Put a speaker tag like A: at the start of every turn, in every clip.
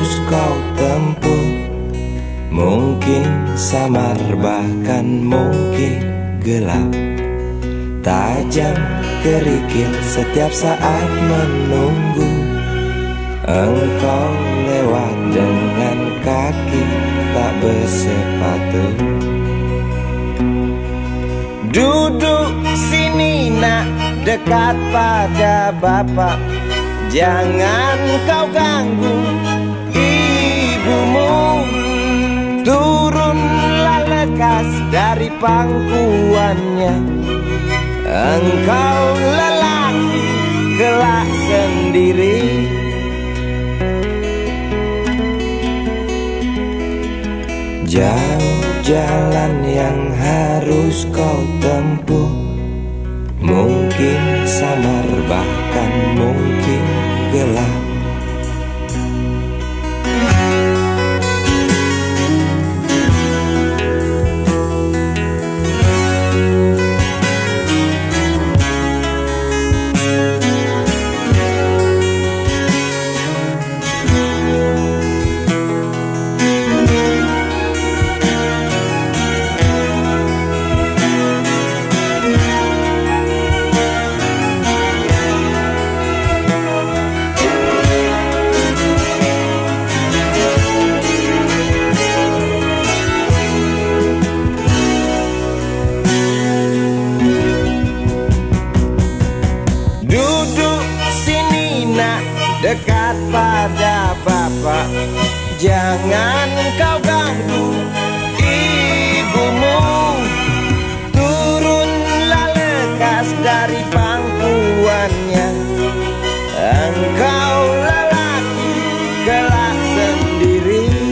A: harus kau tempuh. Mungkin samar bahkan mungkin gelap, tajam kerikil setiap saat menunggu. Engkau lewat dengan kaki tak bersepatu. Duduk sini nak, dekat pada bapak. Jangan kau ganggu ibumu. Turunlah lekas dari pangkuannya. Engkau lelaki kelak sendiri. Jauh jalan yang harus kau tempuh. Mungkin samar bahkan mungkin gelap. Dekat pada bapak, jangan kau ganggu ibumu. Turunlah lekas dari pangkuannya. Engkau lelaki kelak sendiri.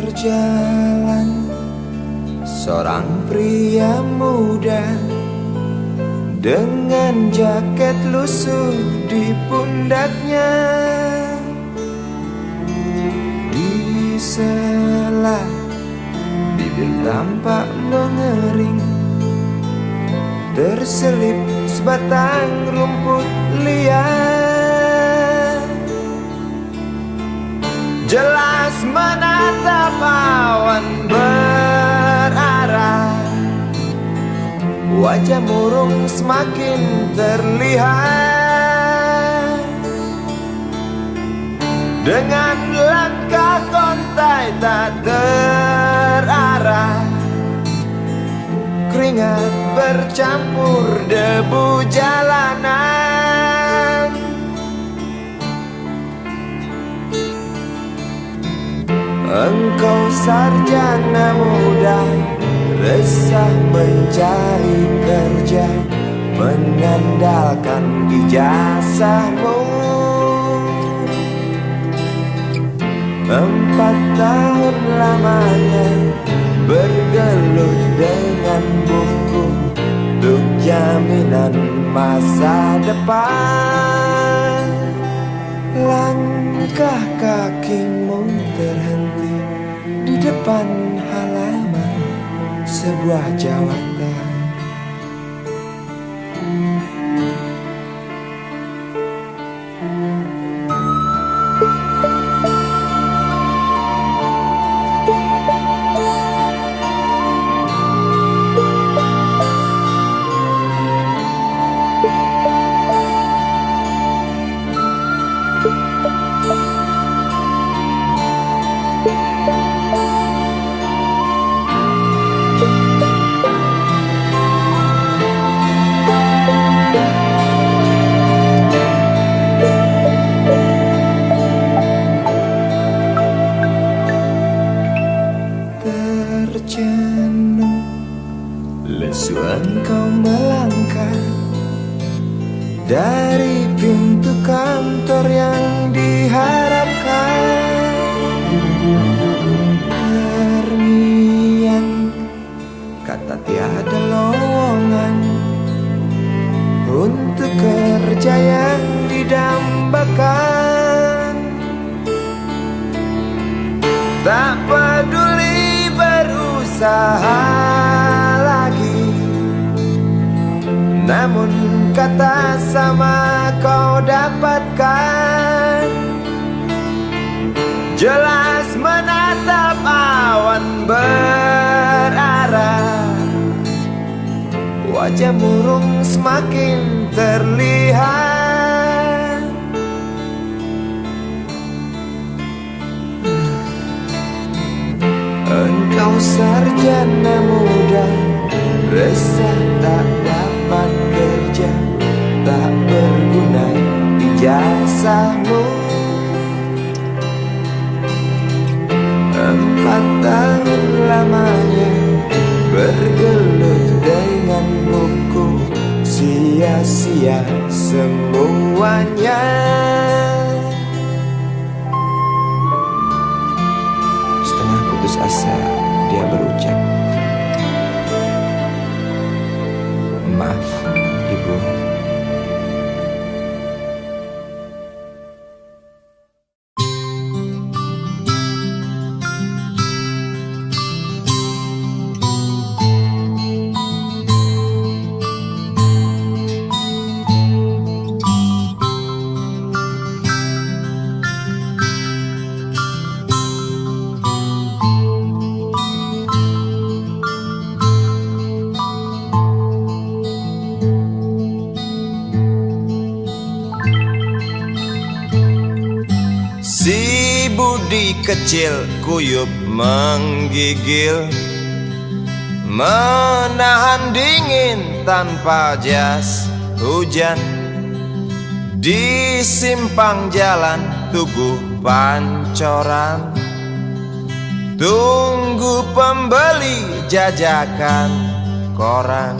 A: Berjalan seorang pria muda dengan jaket lusuh di pundaknya. Di sela bibir tampak mengering, terselip sebatang rumput liar. Jelas menatap awan berarah, wajah murung semakin terlihat. Dengan langkah kontai tak terarah, keringat bercampur debu jalanan. Engkau sarjana muda, resah mencari kerja, mengandalkan ijazahmu. 4 tahun lamanya bergelut dengan buku untuk jaminan masa depan. Langkah kakimu terhenti di depan halaman sebuah jawatan. Lesu engkau melangkah dari pintu kantor yang diharapkan. Terngiang kata tiada lowongan untuk kerja yang didambakan. Tak peduli berusaha lagi, namun kata sama kau dapatkan. Jelas menatap awan berarah, wajah murung semakin terlihat. Engkau sarjana muda, resah tak dapat kerja, tak berguna ijazahmu. 4 tahun lamanya bergelut dengan buku, sia-sia semuanya. Setengah putus asa dia berucap, "Maaf, Ibu." Si Budi kecil kuyup menggigil, menahan dingin tanpa jas hujan. Di simpang jalan Tugu Pancoran, tunggu pembeli jajakan koran.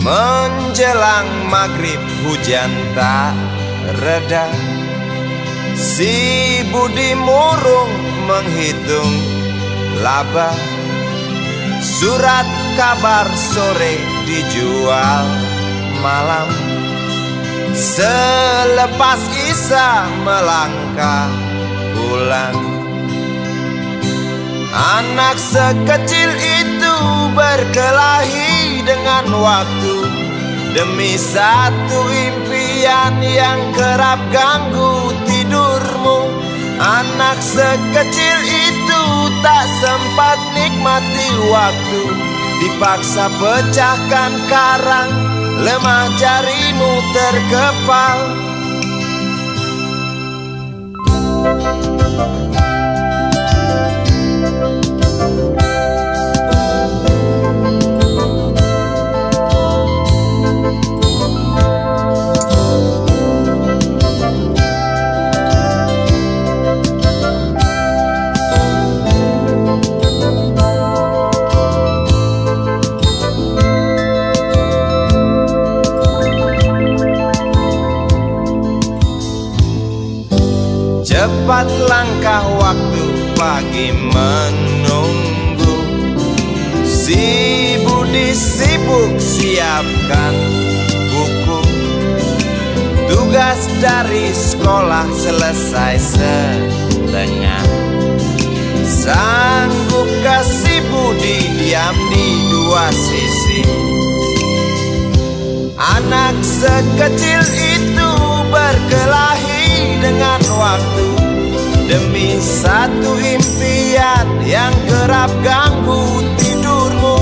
A: Menjelang maghrib hujan tak reda, si Budi murung menghitung laba. Surat kabar sore dijual malam, selepas Isya melangkah pulang. Anak sekecil itu berkelahi dengan waktu demi satu impian yang kerap ganggu tidurmu. Anak sekecil itu tak sempat nikmati waktu, dipaksa pecahkan karang, lemah jarimu terkepal. Cepat langkah waktu, pagi menunggu. Si Budi sibuk siapkan buku, tugas dari sekolah selesai setengah. Sanggupkah si Budi diam di dua sisi? Anak sekecil itu berkelahi dengan waktu demi satu impian yang kerap ganggu tidurmu.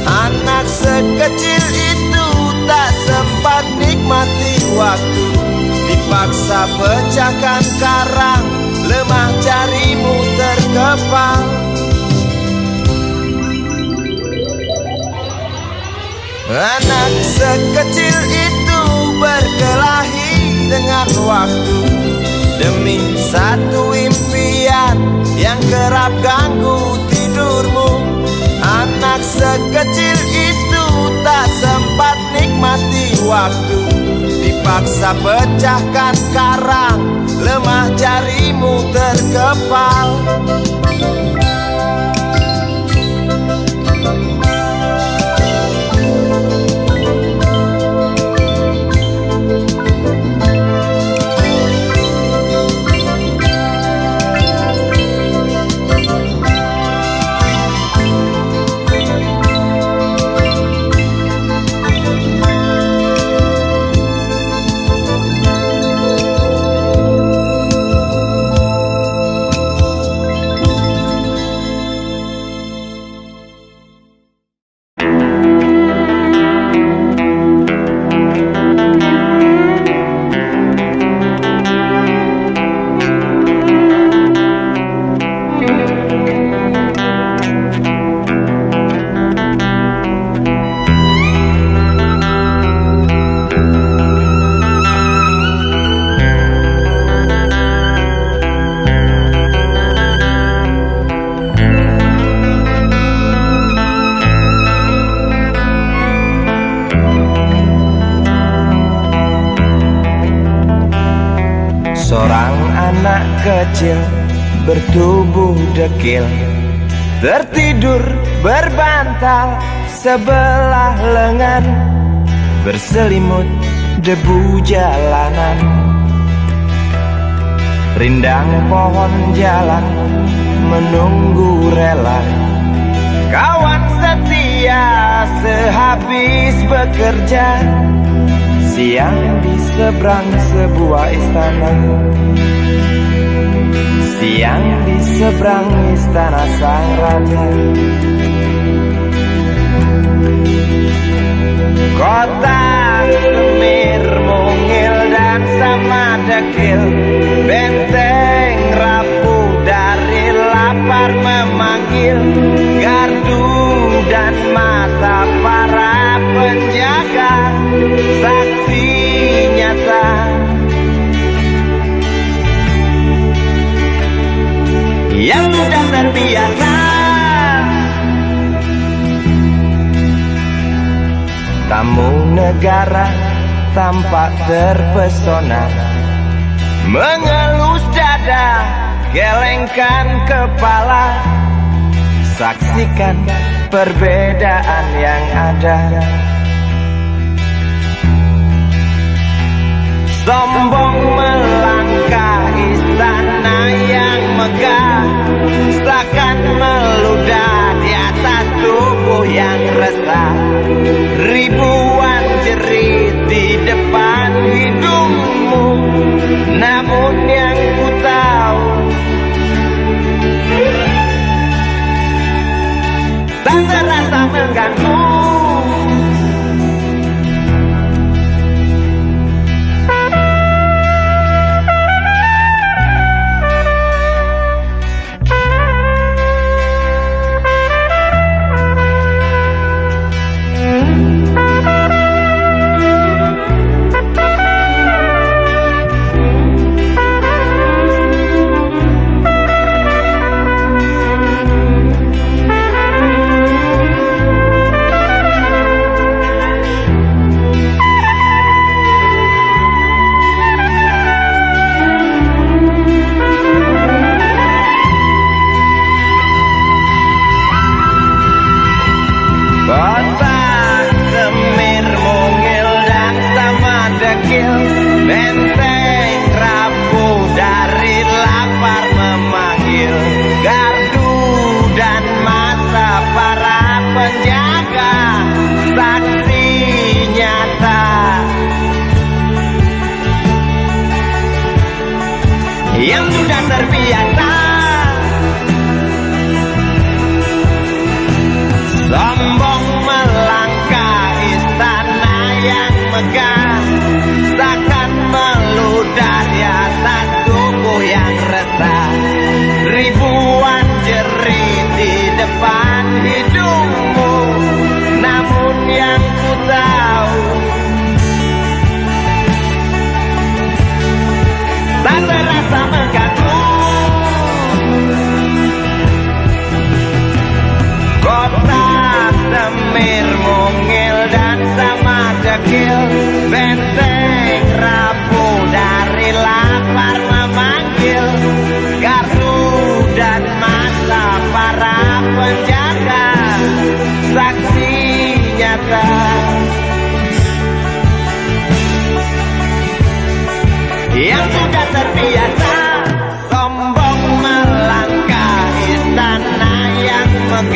A: Anak sekecil itu tak sempat nikmati waktu, dipaksa pecahkan karang, lemah jarimu terkepal. Anak sekecil itu berkelahi dengan waktu demi satu impian yang kerap ganggu tidurmu. sekecil itu tak sempat nikmati waktu. Dipaksa pecahkan karang, lemah jarimu terkepal.
B: Seorang anak kecil bertubuh dekil tertidur berbantal sebelah lengan, berselimut debu jalanan. Rindang pohon jalan menunggu rela, kawan setia sehabis bekerja. Siang di seberang sebuah istana, siang di seberang istana sang raja. Kota Semir mungil dan sama dekil, benteng rapuh dari lapar memanggil. Gardu dan mata para penjaga, saksi nyata yang sudah terbiasa. Tamu negara tampak terpesona, mengelus dada, gelengkan kepala. Saksikan perbedaan yang ada. Sombong melangkah istana yang megah, seakan meludah di atas tubuh yang resah. Ribuan jerit di depan hidungmu, namun yang ku tahu tak terasa mengganggu.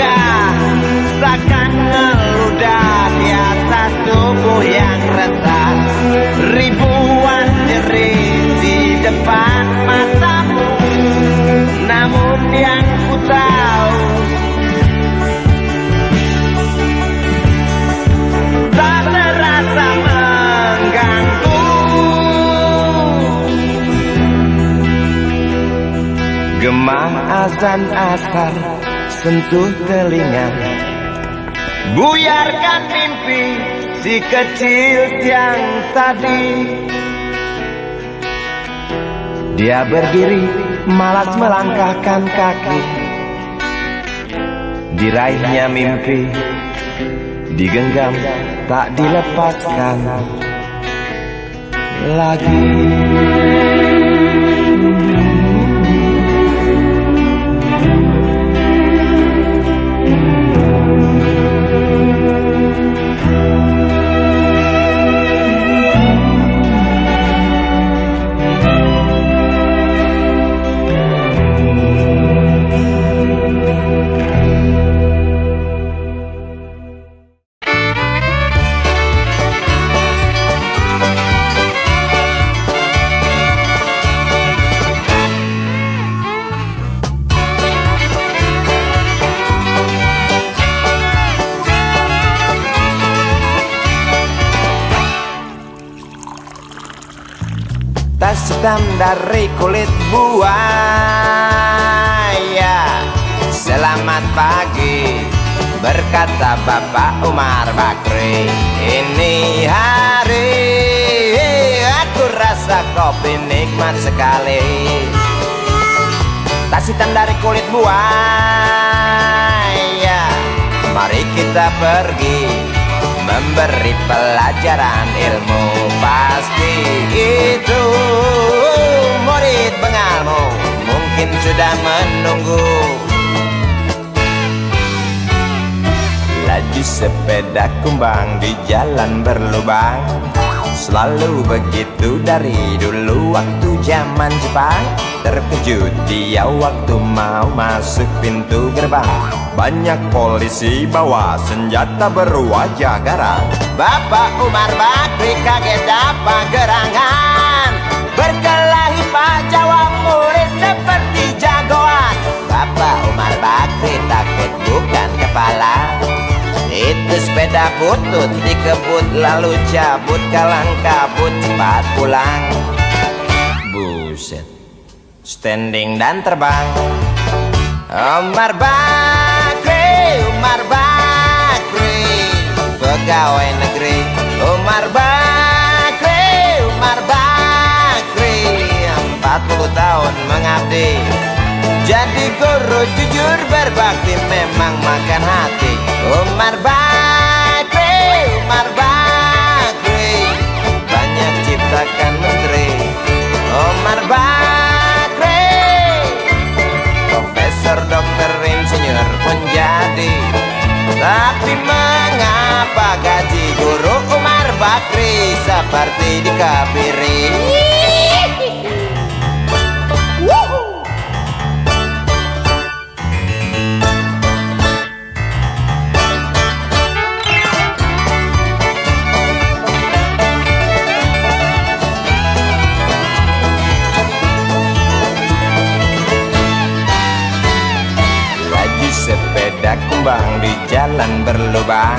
A: luka seakan ngeludah di atas tubuh yang resah. Ribuan jerit di depan matamu, namun yang ku tahu tak terasa mengganggu.
B: Gema azan asar sentuh telinga,
A: buyarkan mimpi si kecil yang tadi.
B: dia berdiri malas melangkahkan kaki. Diraihnya mimpi, digenggam tak dilepaskan lagi.
A: Tas hitam dari kulit buaya. Selamat pagi, berkata Bapak Umar Bakri. Ini hari aku rasa kopi nikmat sekali. Tas hitam dari kulit buaya, mari kita pergi memberi pelajaran ilmu. Pasti itu murid bengalmu mungkin sudah menunggu. Laju sepeda kumbang di jalan berlubang, selalu begitu dari dulu waktu zaman Jepang. Terkejut dia waktu mau masuk pintu gerbang, banyak polisi bawa senjata berwajah garang. Bapak Umar Bakri kaget dapat gerangan, berkelahi Pak jawab murid seperti jagoan. Bapak Umar Bakri takut bukan kepala, itu sepeda butut dikebut lalu cabut kalang kabut cepat pulang. Buset, standing dan terbang. Umar Bakri, Umar Bakri, pegawai negeri. Umar Bakri, Umar Bakri, 40 tahun mengabdi jadi guru jujur berbakti, memang makan hati. Umar Bakri, Umar Bakri, banyak ciptakan menteri. Umar Bakri, profesor, dokter, insinyur pun jadi. Tapi mengapa gaji guru Umar Bakri seperti dikebiri? Sepeda kumbang di jalan berlubang,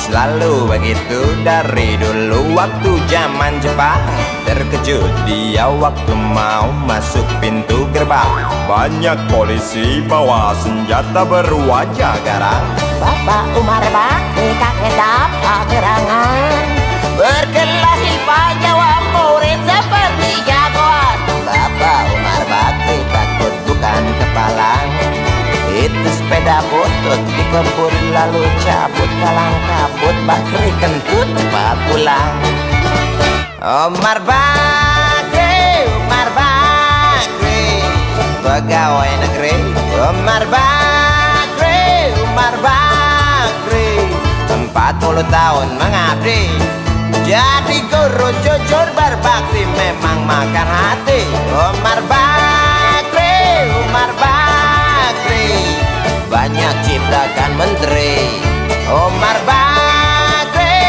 A: selalu begitu dari dulu waktu zaman Jepang. Terkejut dia waktu mau masuk pintu gerbang, banyak polisi bawa senjata berwajah garang.
C: Bapak Umar Bakri kaget dapat gerangan,
A: Berkelahi Pak jawab murid seperti jagoan. Bapak Umar Bakri takut bukan kepala, itu sepeda butut dikebut lalu cabut kalang kabut. Bakri kentut cepat pulang. Umar Bakri, Umar Bakri, pegawai negeri. Umar Bakri, Umar Bakri, 40 tahun mengabdi jadi guru jujur berbakti, memang makan hati. Umar Bakri, Umar Bakri, banyak banyak ciptakan menteri. Umar Bakri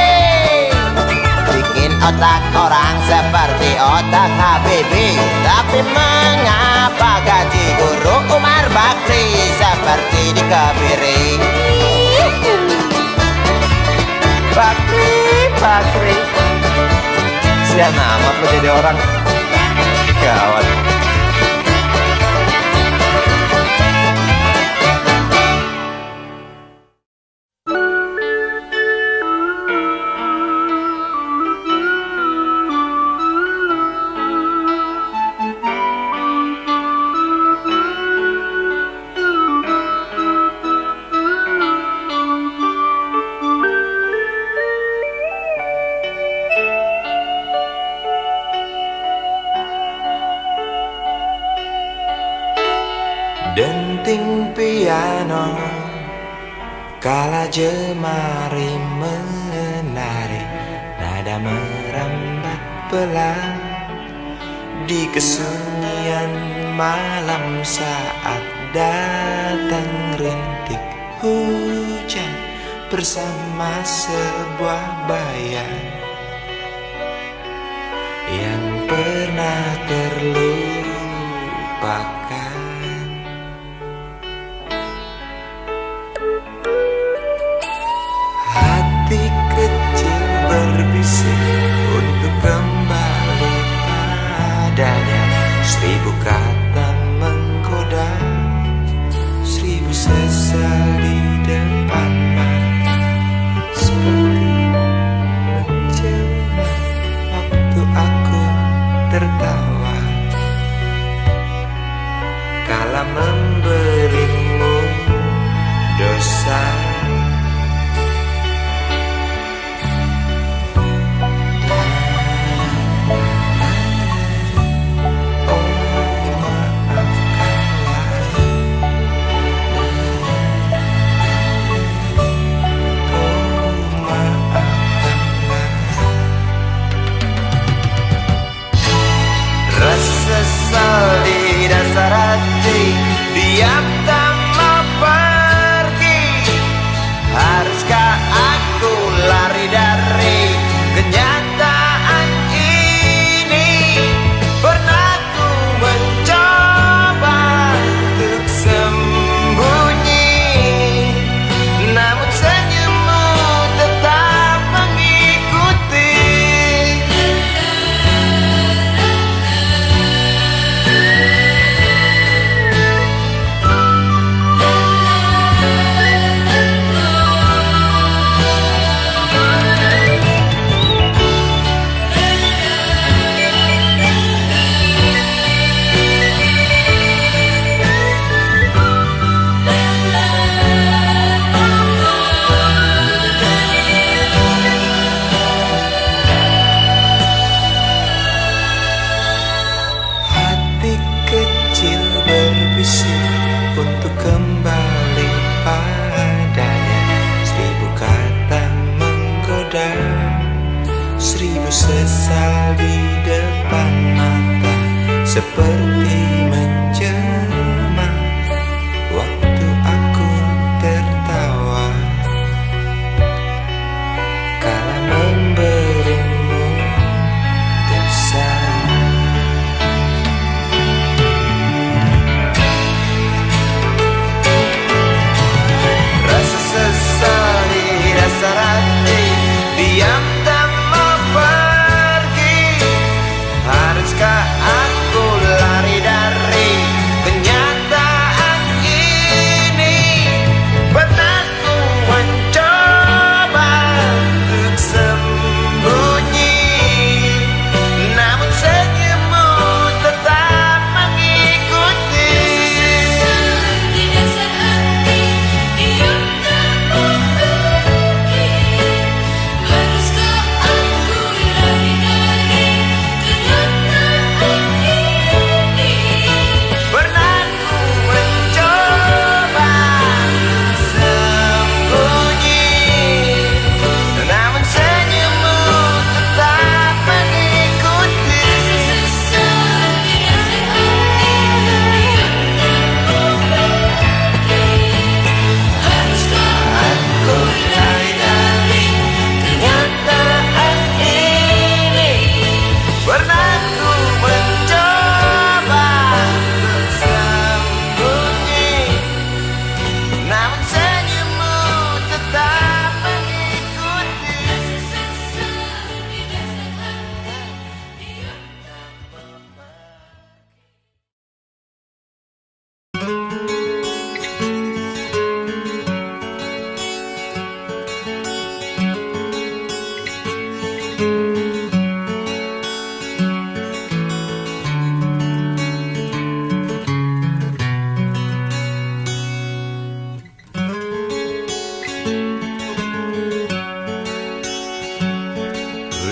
A: bikin otak orang seperti otak Habibie. Tapi mengapa gaji guru Umar Bakri seperti dikebiri? Bakri sian amat lo jadi orang. Gawat. Denting piano kala jemari menari, nada merambat pelan di kesunyian malam saat datang rintik hujan bersama sebuah bayang yang pernah terlupakan. Hati kecil berbisik untuk kembali padanya. 1000 kata menggoda, 1000 sesal di depan mata. Seperti menjelma waktu aku tertawa.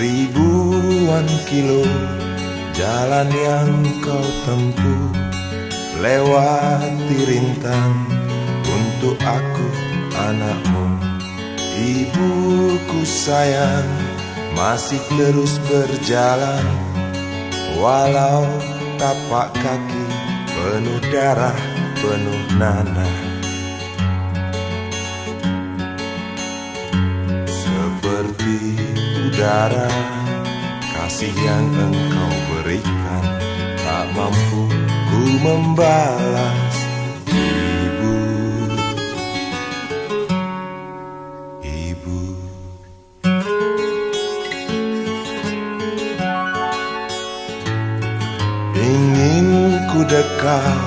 D: Ribuan kilo jalan yang kau tempuh, lewati rintang untuk aku anakmu. Ibuku sayang masih terus berjalan, walau tapak kaki penuh darah, penuh nanah. Seperti udara, kasih yang engkau berikan tak mampu ku membalas. Ibu, ibu. Ingin ku dekat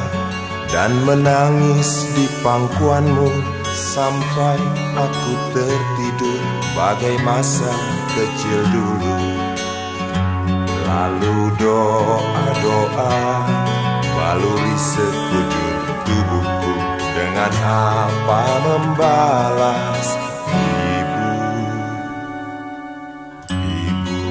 D: dan menangis di pangkuanmu sampai aku tertidur bagai masa kecil dulu. Lalu doa-doa baluri sekujur tubuhku, dengan apa membalas. Ibu, ibu.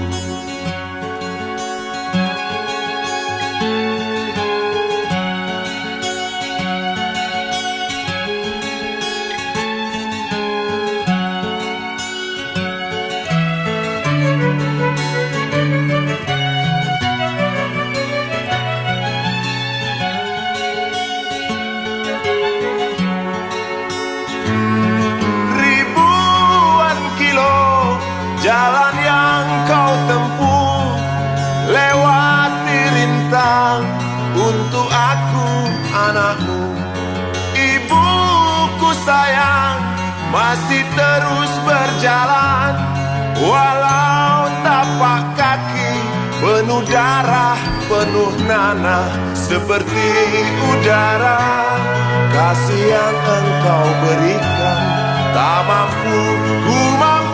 D: Jalan yang kau tempuh, lewati rintang untuk aku anakmu. Ibuku sayang masih terus berjalan, walau tapak kaki penuh darah, penuh nanah. Seperti udara, kasih yang engkau berikan tak mampu ku membalas.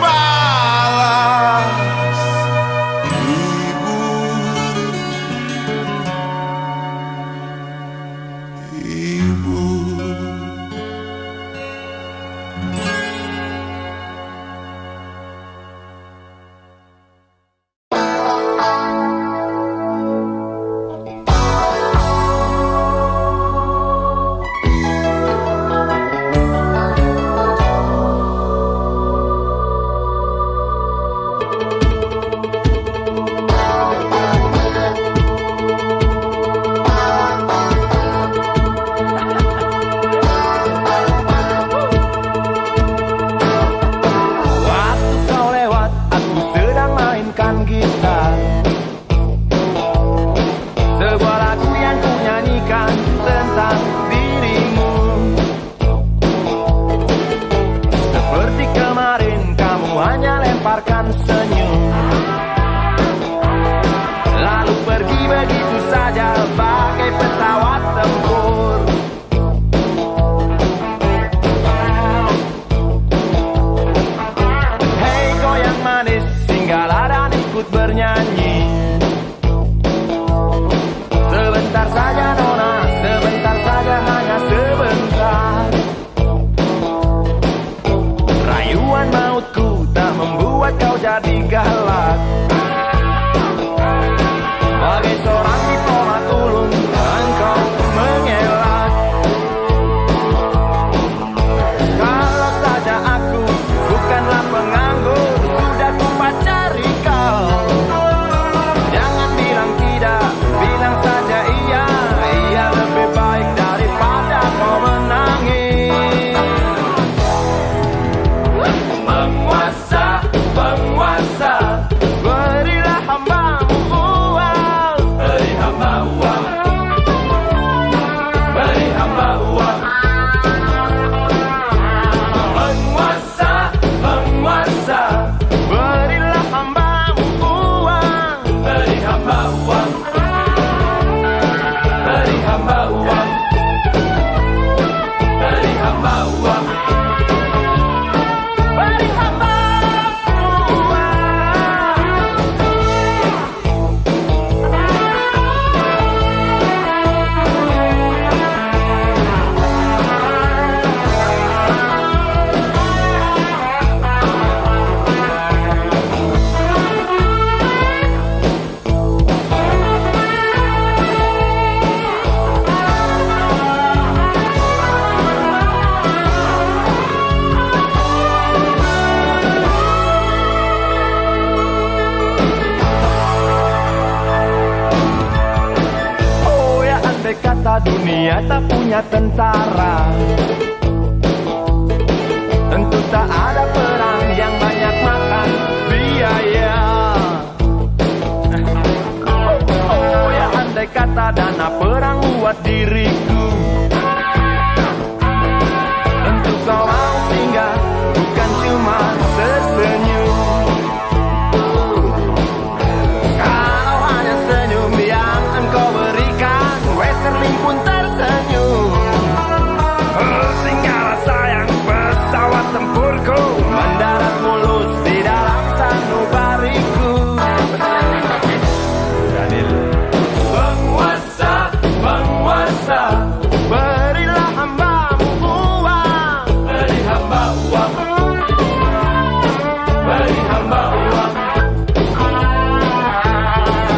B: Penguasa dunia tak punya tentara. Tentu tak ada perang yang banyak makan biaya. Oh ya, andai kata dana perang buat diriku, tentu kau mau singgah, bukan cuma tersenyum. Kalau hanya senyum yang engkau berikan, Westerling pun tersenyum. Singgahlah sayang, pesawat tempurku mendarat mulus di dalam sanubariku. Penguasa, penguasa, berilah hambamu uang. Beri hamba uang. Beri hamba uang.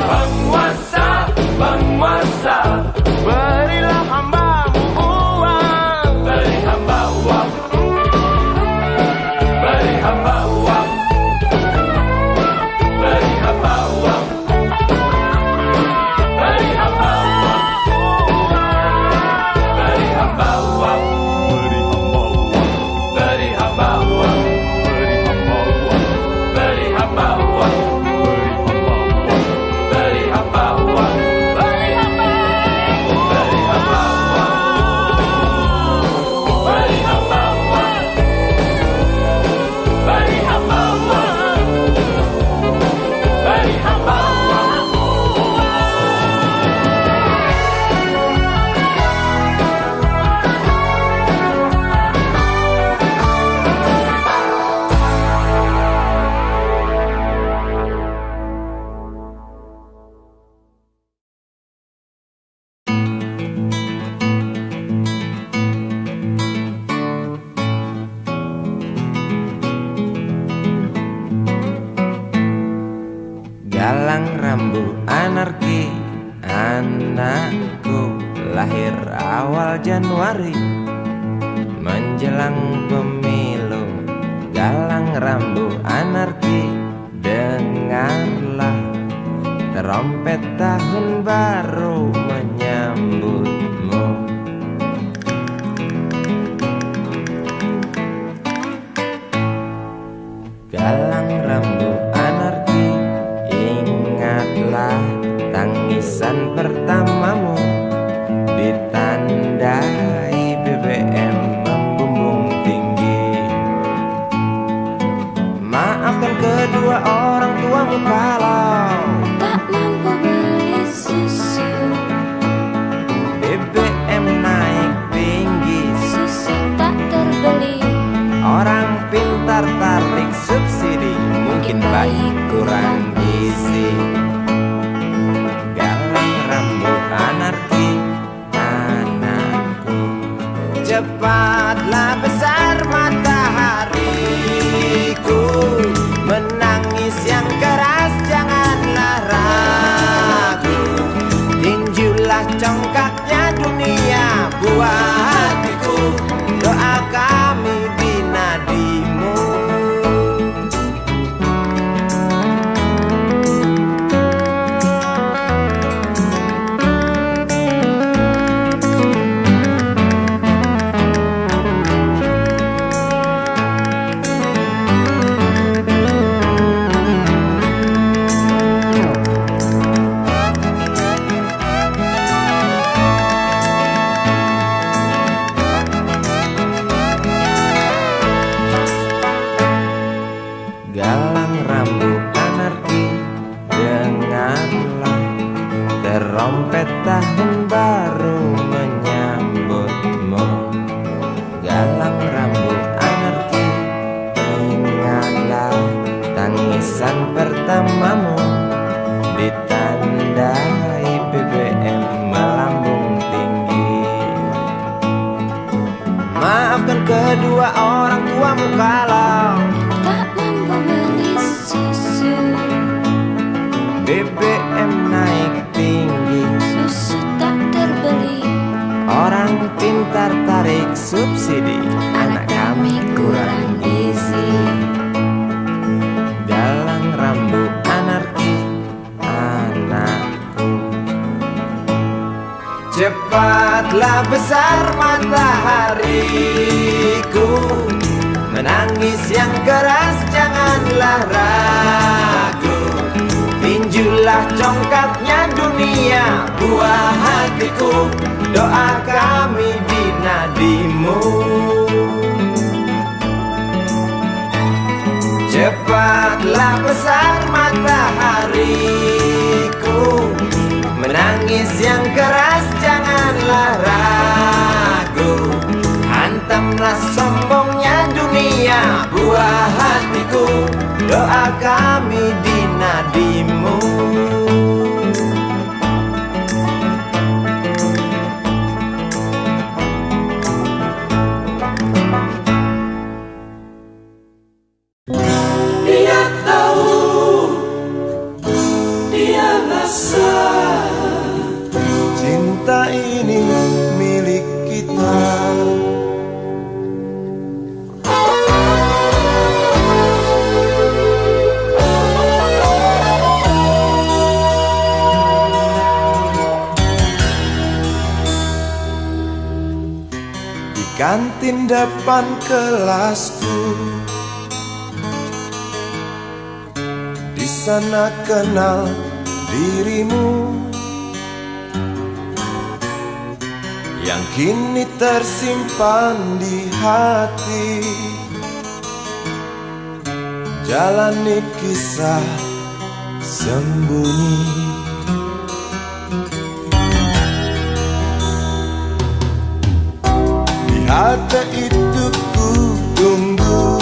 B: Penguasa, penguasa, berilah hambamu uang. Beri hamba uang. Beri hamba uang. Beri hamba uang. Beri hamba uang. Beri hamba uang. Beri hamba uang. Beri hamba uang. Beri hamba uang. Beri hamba uang. Beri hamba uang. Beri hamba uang. Beri hamba uang. Beri hamba uang.
A: Galang rambu anarki, anakku lahir awal Januari menjelang pemilu. Galang rambu anarki, dengarlah terompet tahun baru menyambutmu. Galang rambu anarki, ingatlah tangisan pertamamu ditandai BBM membumbung tinggi. Maafkan kedua orang tuamu kalau
E: tak mampu beli susu.
A: BBM naik tinggi,
E: Susu tak terbeli.
A: orang pintar tarik subsidi, mungkin baik kurang gizi. Galang rambu anarki, anakku, cepatlah besar matahariku. Menangis yang keras janganlah ragu, tinjulah congkaknya dunia buat hatiku. Doa kami binadimu. Galang rambu anarki, dengarlah terompet tahun baru menyambutmu. Galang rambu anarki, ingatlah tangisan pertamamu ditandai BBM melambung tinggi. Maafkan kedua orang tuamu kalau
E: Tak mampu beli susu.
A: BBM naik tinggi,
E: Susu tak terbeli.
A: orang pintar tarik subsidi, anak kami kurang gizi. Galang rambu anarki, anakku, cepat Cepatlah besar matahariku, menangis yang keras janganlah ragu. Tinjulah congkaknya dunia, buah hatiku, doa kami di nadimu. Cepatlah besar matahariku, menangis yang keras janganlah ragu. Hantamlah sombongnya dunia, buah hatiku, doa kami di nadimu.
F: Dia tahu, dia rasa
D: cinta ini milik kita. Di kantin depan kelasku, di sana kenal dirimu, yang kini tersimpan di hati. Jalani kisah sembunyi. Di halte itu ku tunggu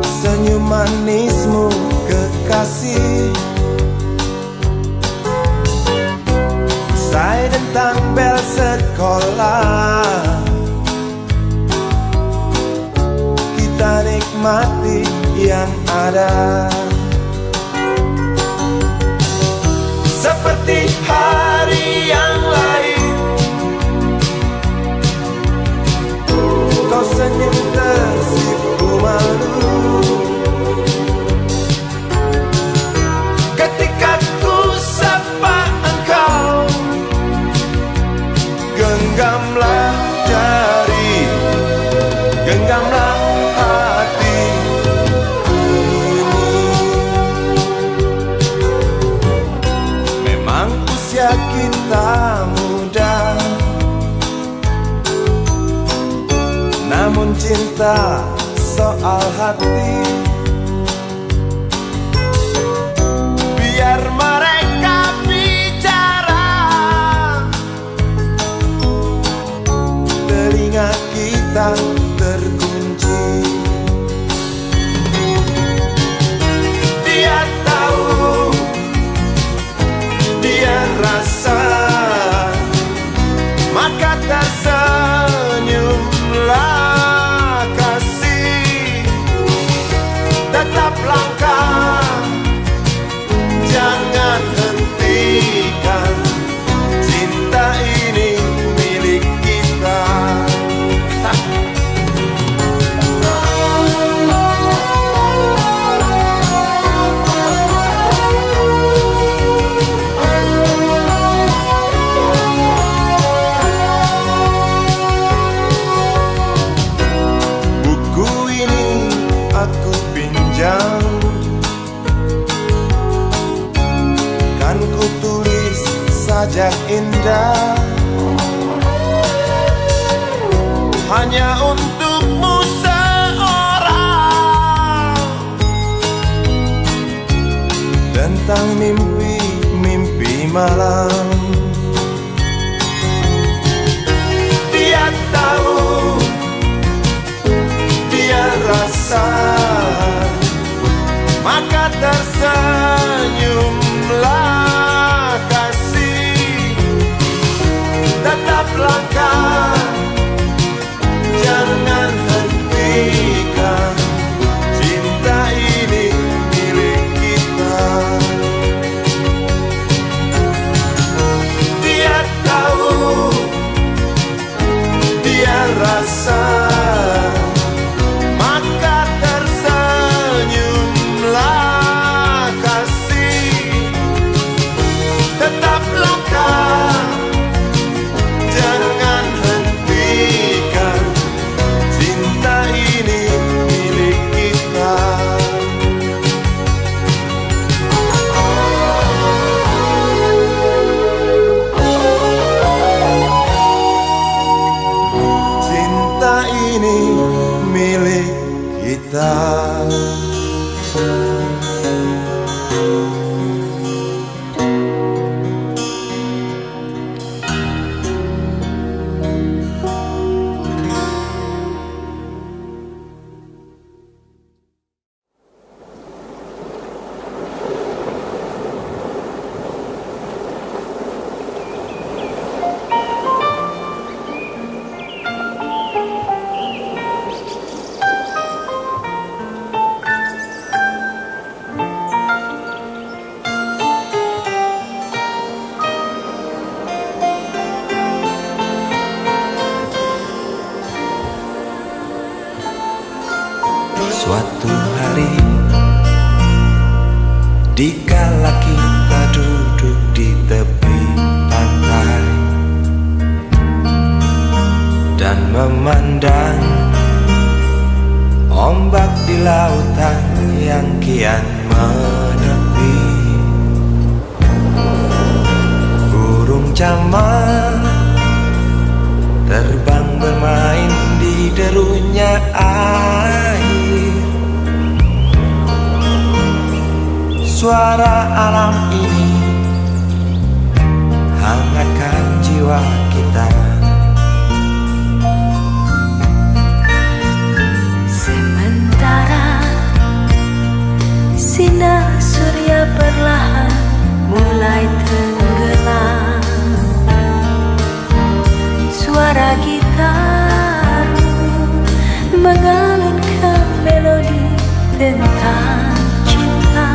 D: senyum manismu kekasih. Usai tentang bel sekolah, kita nikmati yang ada. Seperti hari yang lain, kau senyum tersipu malu ketika ku sapa engkau. Genggamlah jari, genggamlah hati ini. Memang usia kita muda, namun cinta soal hati. Biar mereka bicara, telinga kita terkunci. Dia tahu, dia rasa, maka tersenyumlah kasih. Tetap langkah, jangan hentikan, cinta ini milik kita. Buku ini aku pinjam, kan ku tulis sajak indah, hanya untukmu seorang, tentang mimpi-mimpi malam. Dia tahu, dia rasa, maka tersenyumlah kasih. Tetap langkah, jangan hentikan, cinta ini milik kita. Dia tahu, dia rasa, maka tersenyumlah kasih. milik kita. Suatu hari, dikala kita duduk di tepi pantai dan memandang ombak di lautan yang kian menepi, burung camar terbang bermain di derunya air. Suara alam ini hangatkan jiwa kita.
E: Sementara sinar surya perlahan mulai tenggelam, suara gitar mengalunkan melodi tentang cinta.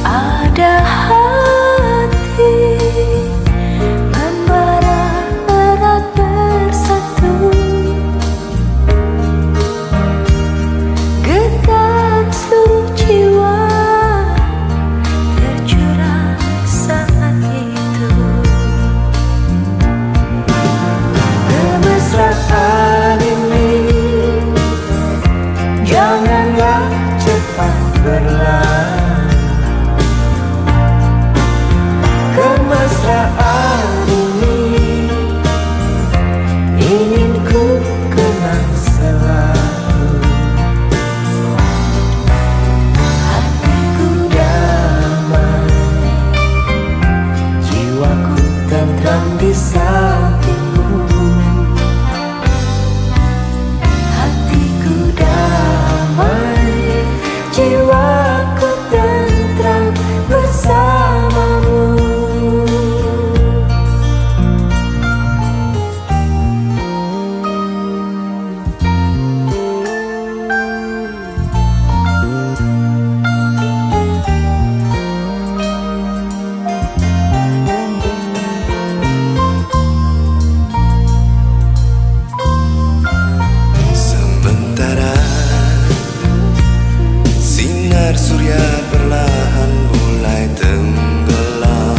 E: Ada hati membara erat bersatu, getar seluruh jiwa tercurah saat itu.
D: Kemesraan ini janganlah cepat berlalu. Kemesraan ini ingin ku kenang selalu. Hatiku damai, jiwaku tentram di sampingmu.
E: Hatiku damai,
D: Jiwaku tentram bersamamu. Sementara sinar surya perlahan mulai tenggelam,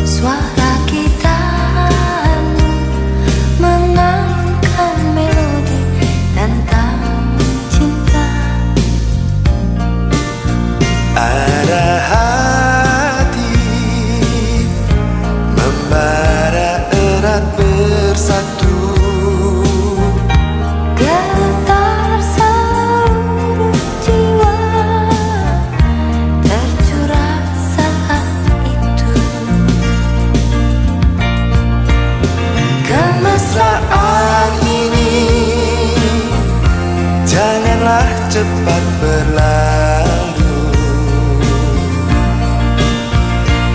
E: suara gitar mengalunkan melodi tentang cinta.
D: ada hati membara erat bersatu,
E: Getar seluruh jiwa tercurah saat itu.
D: Kemesraan ini janganlah cepat berlalu.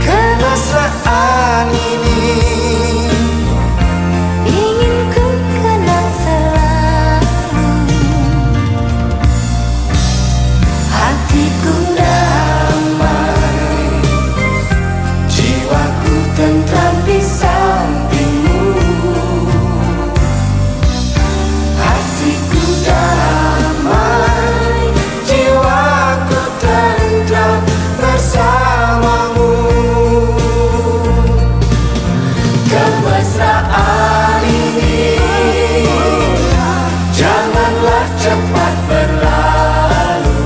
D: Kemesraan ini
E: Ingin ku kenang selalu.
D: hatiku damai, jiwaku tentram di sampingmu. Hatiku damai, jiwaku tentram bersamamu. Kemesraan ini janganlah cepat berlalu.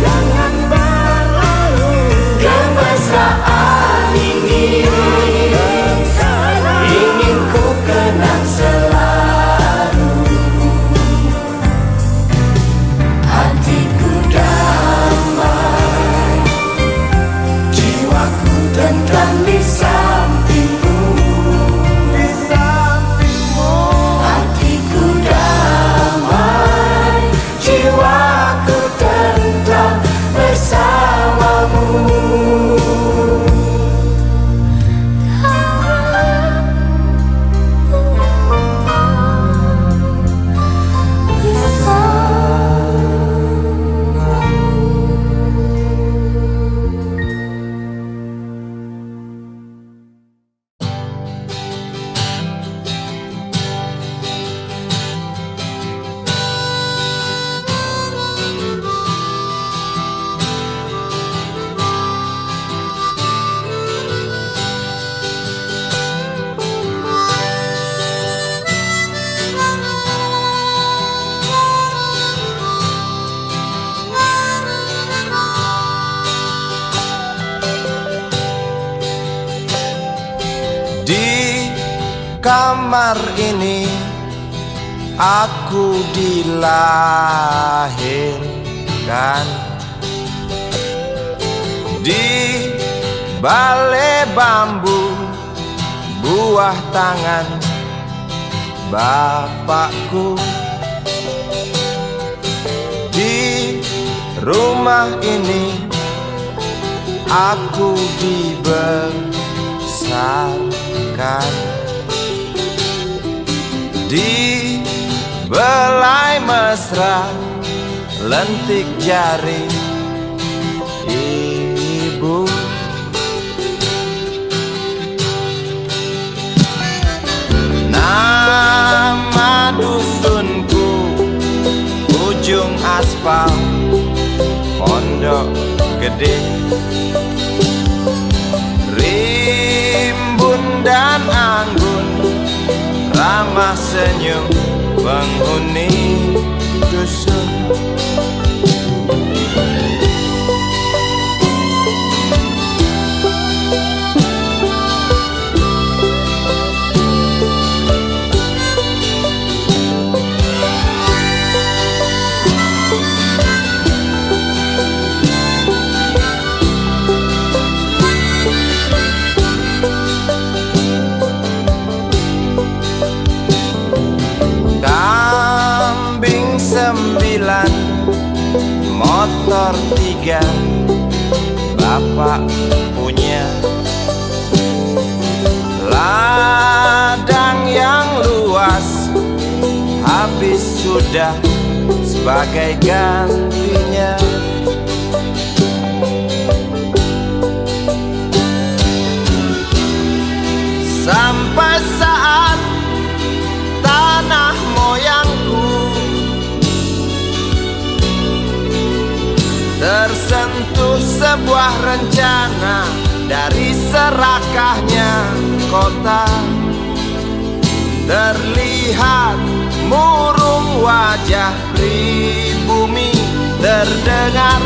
D: Jangan berlalu. Kemesraan ini ingin kamar ini aku dilahirkan. Di balai bambu buah tangan bapakku. Di rumah ini aku dibesarkan. Di belai mesra lentik jari ibu. Nama dusunku ujung aspal Pondok Gede. Rimbun dan anggun ramah senyum penghuni dusun. Sembilan, motor 3 bapak punya. Ladang yang luas habis sudah sebagai gantinya. Sampai saat tanah moyangku tersentuh sebuah rencana dari serakahnya kota. Terlihat murung wajah pribumi, terdengar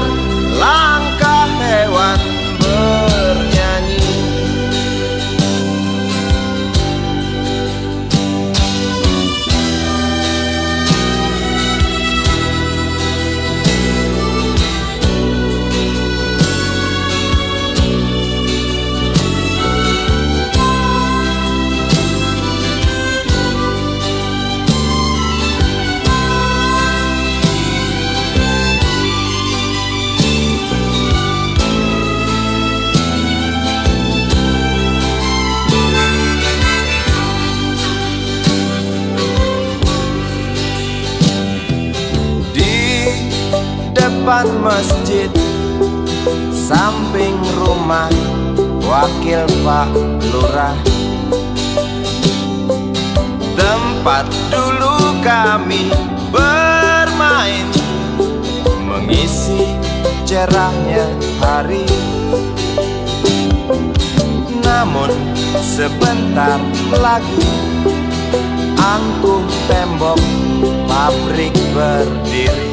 D: langkah hewan bernyanyi. Depan masjid samping rumah wakil Pak Lurah, tempat dulu kami bermain mengisi cerahnya hari. Namun sebentar lagi angkuh tembok pabrik berdiri.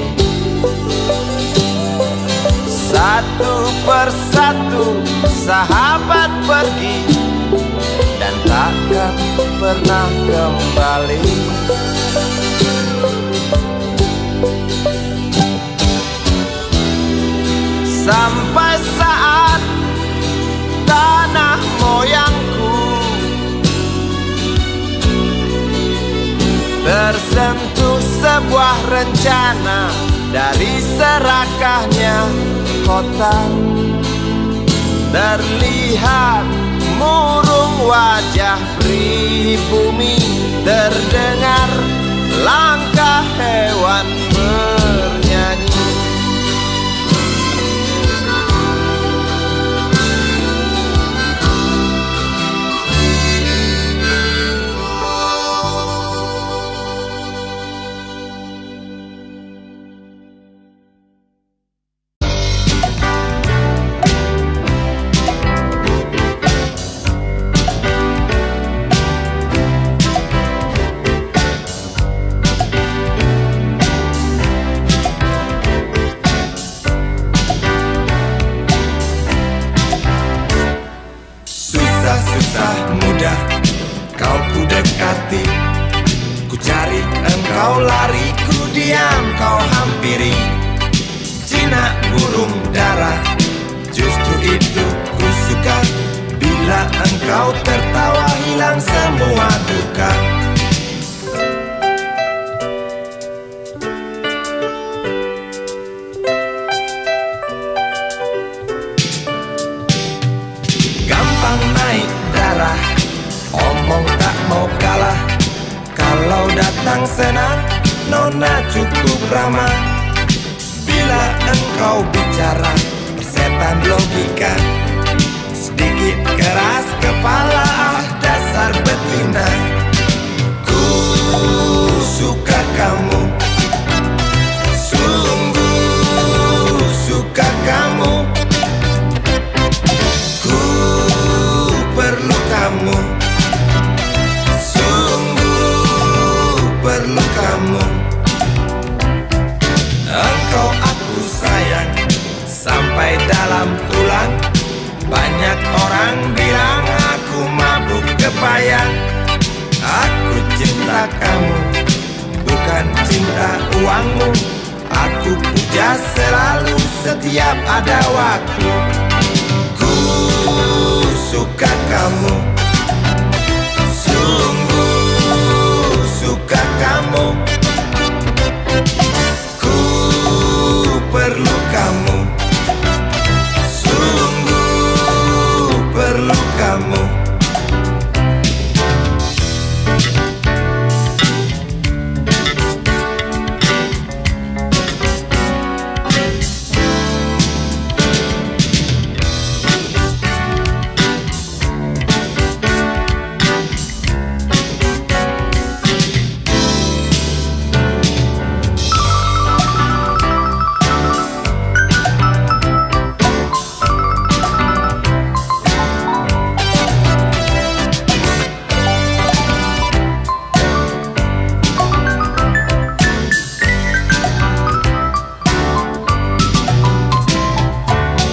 D: Satu persatu sahabat pergi dan takkan pernah kembali. Sampai saat tanah moyangku tersentuh sebuah rencana dari serakahnya kota. Terlihat murung wajah pribumi, terdengar langkah hewan bernyanyi. Kau lari, ku diam, kau hampiri. Jinak burung dara, justru itu ku suka. Bila engkau tertawa, hilang semua duka. Gampang naik darah, omong tak mau kalah. Kalau datang senang, nona cukup ramah. Bila engkau bicara, persetan logika. Sedikit keras kepala, dasar betina. Ku suka kamu, sungguh suka kamu. Ku perlu kamu, sungguh perlu kamu. Engkau aku sayang, sampai dalam tulang. Banyak orang bilang aku mabuk kepayang. Aku cinta kamu, bukan cinta uangmu. Aku puja selalu setiap ada waktu. Ku suka kamu, sungguh suka kamu. Ku perlu kamu, sungguh perlu kamu.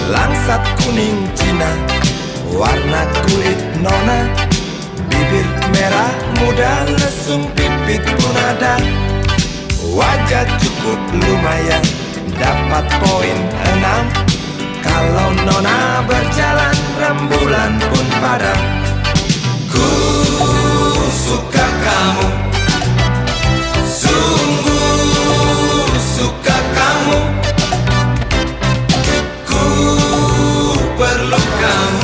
D: Langsat kuning Cina, warna kulit nona. Bibir merah muda, lesung pipit pun ada. Wajah cukup lumayan, dapat poin 6. Kalau nona berjalan, rembulan pun padam. Ku suka kamu, sungguh suka kamu. Perlu kamu,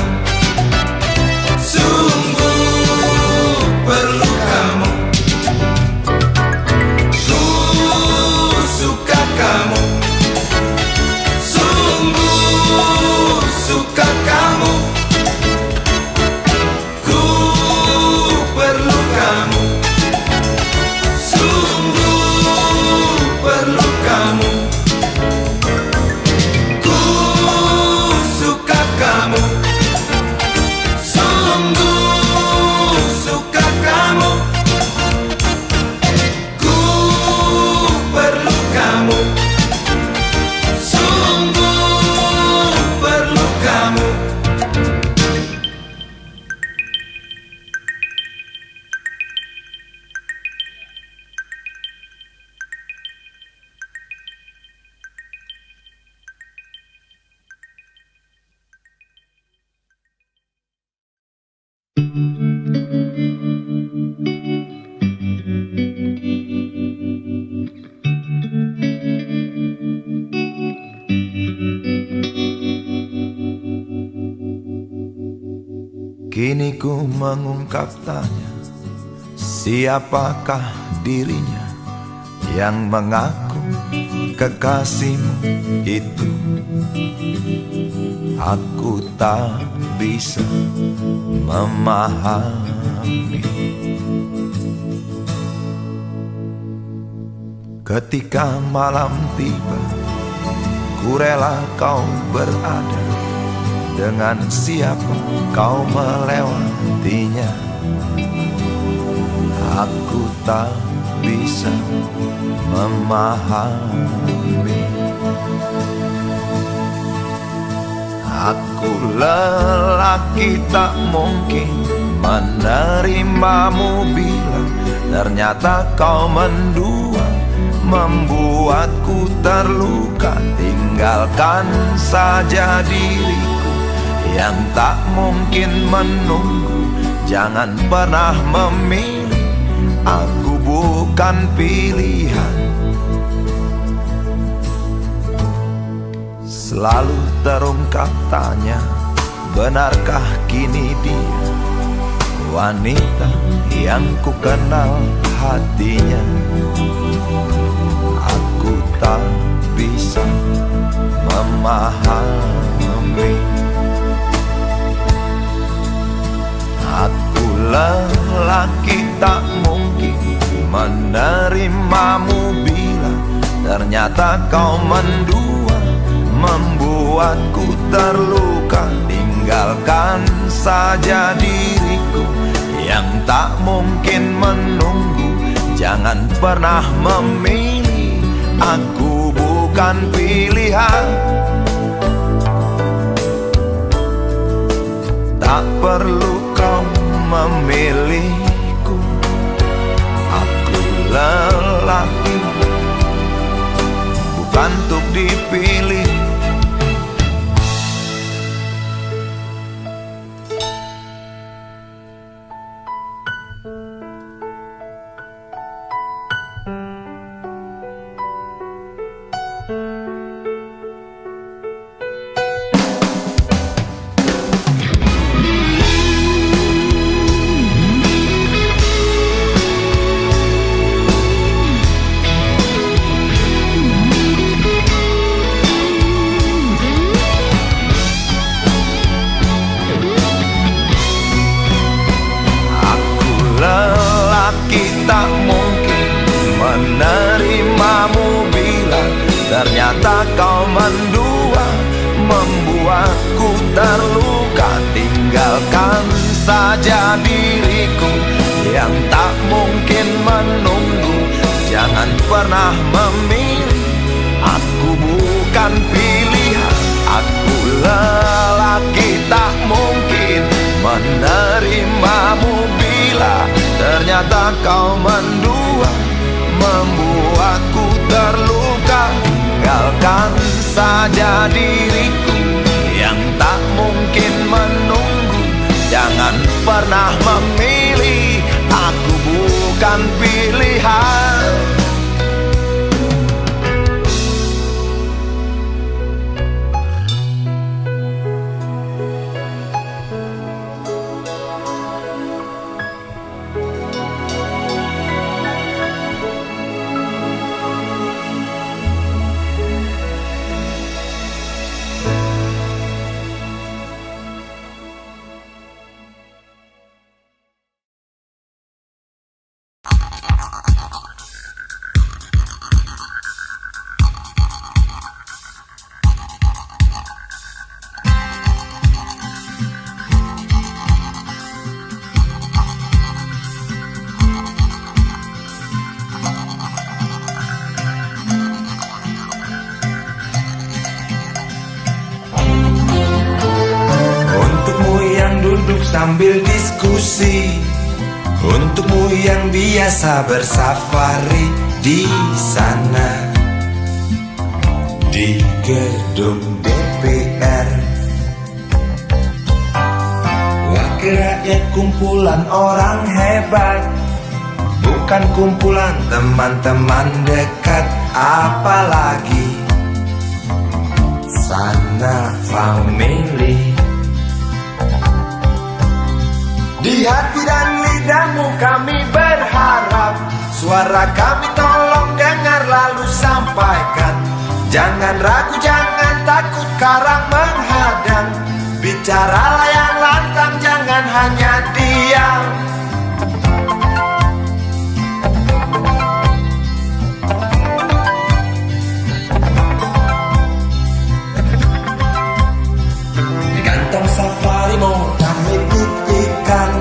D: sungguh perlu kamu. Ku suka kamu, sungguh suka kamu. Ku perlu kamu, sungguh perlu kamu. Kamu, sungguh suka kamu. Ku perlu kamu, sungguh perlu kamu. Kini ku mengungkap tanya, siapakah dirinya yang mengaku kekasihmu itu? Aku tak bisa memahami. Ketika malam tiba, ku rela kau berada. Dengan siapa kau melewatinya? Aku tak bisa memahami. Aku lelaki tak mungkin menerimamu bila ternyata kau mendua, membuatku terluka. Tinggalkan saja diriku yang tak mungkin menunggu. Jangan pernah memilih, aku bukan pilihan. Selalu terungkap tanya, benarkah kini dia wanita yang ku kenal hatinya? Aku tak bisa memahami. Aku lelaki tak mungkin menerimamu bila ternyata kau mendua, membuatku terluka. Tinggalkan saja diriku yang tak mungkin menunggu. Jangan pernah memilih, aku bukan pilihan. Tak perlu kau memilihku, aku lelaki bukan untuk dipilih. Tak mungkin menerimamu bila ternyata kau mendua, membuatku terluka. Tinggalkan saja diriku yang tak mungkin menunggu. Jangan pernah memilih, aku bukan pilihan. Aku lelaki tak mungkin menerimamu bila ternyata kau mendua, membuatku terluka. Tinggalkan saja diriku yang tak mungkin menunggu. Jangan pernah memilih, aku bukan pilihan. Sambil diskusi, untukmu yang biasa bersafari di sana, di gedung DPR. Wakil rakyat kumpulan orang hebat, bukan kumpulan teman-teman dekat. Apalagi sana family. Di hati dan lidahmu kami berharap, suara kami tolong dengar lalu sampaikan. Jangan ragu, jangan takut karang menghadang. Bicaralah yang lantang, jangan hanya diam. Di kantong safarimu kami titipkan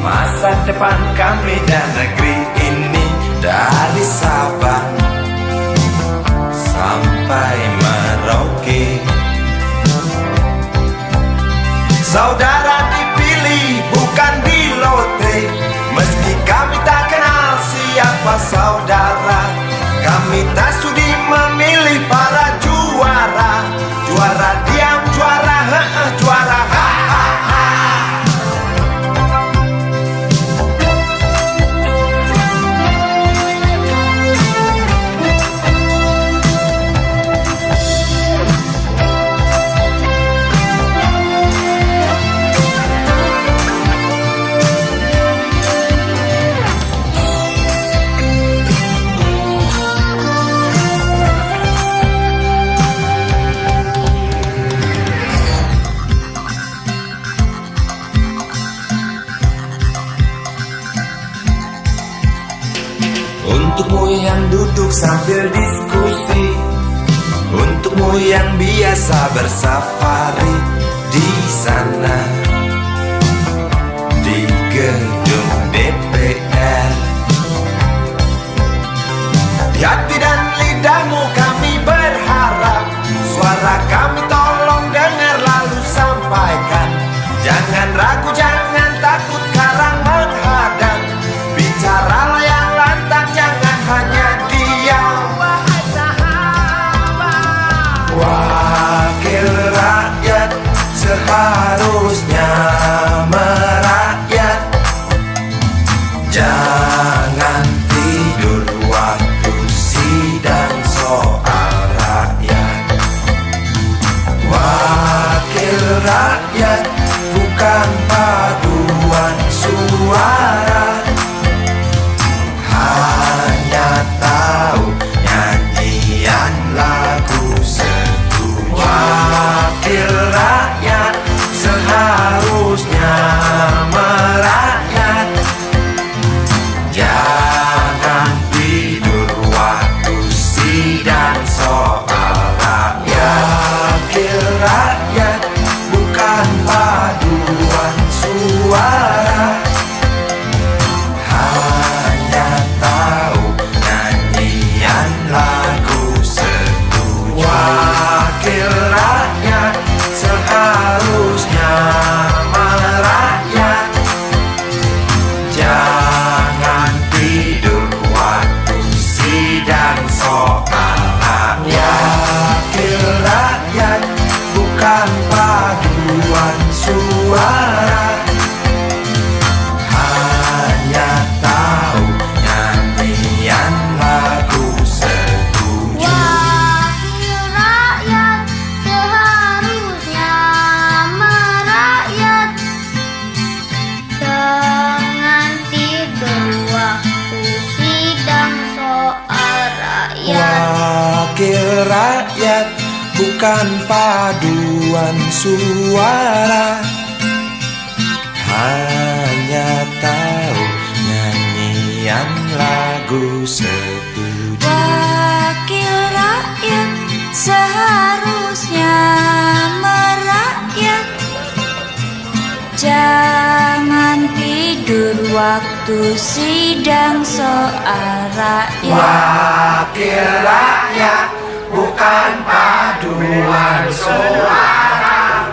D: masa depan kami dan negeri ini, dari Sabang sampai Merauke. Saudara dipilih bukan di lotre, meski kami tak kenal suara. Kami tak sudi memilih para juara. Juara diam, juara juara ha. Untukmu yang duduk sambil diskusi, untukmu yang biasa bersafari di sana, di gedung DPR. Di hati dan lidahmu kami berharap, suara kami tolong dengar lalu sampaikan. Jangan ragu, jangan takut karang menghadang. Bicaralah yang lantang, jangan hanya diam. Wahai sahabat, wakil rakyat seharusnya merakyat. Jangan tidur waktu sidang soal rakyat. Wakil rakyat bukan paduan suara, hanya tahu nyanyian lagu setuju. Wakil rakyat seharusnya merakyat. Jangan tidur waktu sidang soal rakyat. Wakil rakyat bukan paduan suara, hanya tahu nyanyian lagu setuju. Wakil rakyat seharusnya merakyat. Jangan tidur waktu sidang soal rakyat. Wakil rakyat bukan paduan suara, hanya tahu nyanyian lagu setuju.
E: Wakil rakyat seharusnya merakyat. Jangan tidur waktu sidang soal rakyat.
D: Wakil rakyat bukan paduan suara, hanya tahu nyanyian lagu setuju.
E: Wakil rakyat seharusnya merakyat. Jangan tidur waktu sidang soal rakyat.
D: Wakil rakyat bukan paduan suara,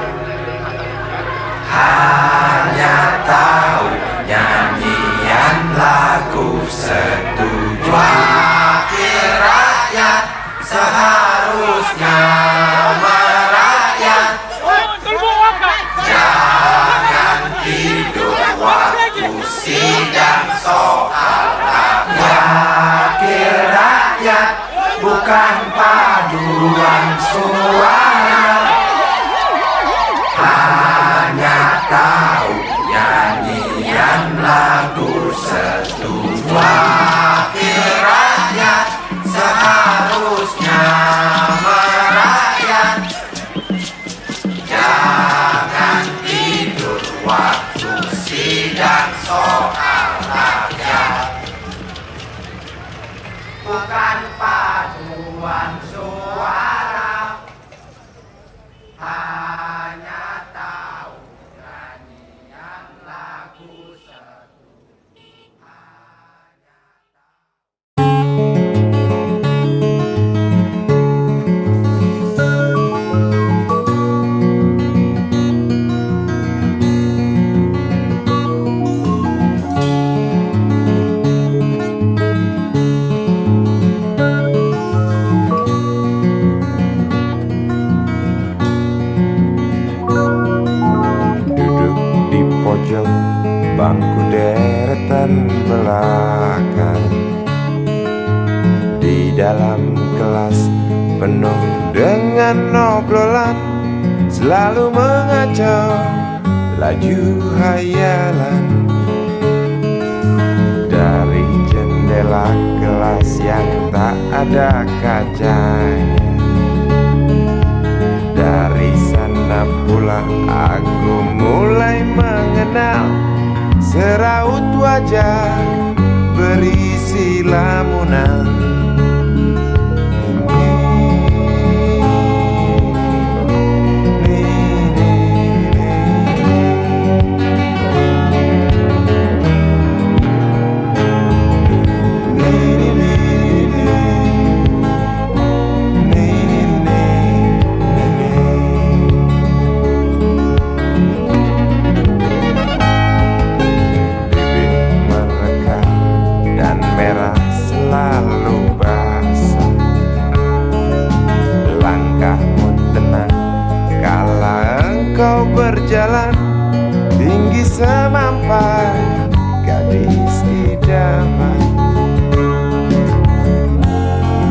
D: hanya tahu nyanyian lagu setuju. Wakil rakyat seharusnya merakyat. Jangan tidur waktu sidang soal rakyat. Wakil rakyat bukan paduan suara, hanya tahu nyanyian lagu setuju. Wakil rakyat seharusnya merakyat. Jangan tidur waktu sidang soal rakyat. Bukan paduan suara, hanya tahu nyanyian lagu setuju.
A: lupakan. Di dalam kelas penuh dengan obrolan, selalu mengacau laju hayalan. Dari jendela kelas yang tak ada kacanya, dari sana pula aku mulai mengenal seraut wajah berisi lamunan. Berjalan tinggi semampai gadis idaman.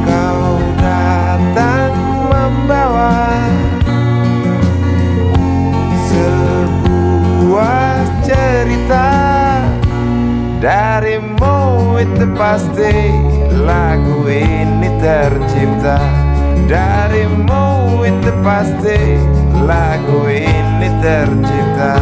A: Kau datang membawa sebuah cerita. Darimu itu pasti lagu ini tercipta. Darimu itu pasti lagu ini tercipta.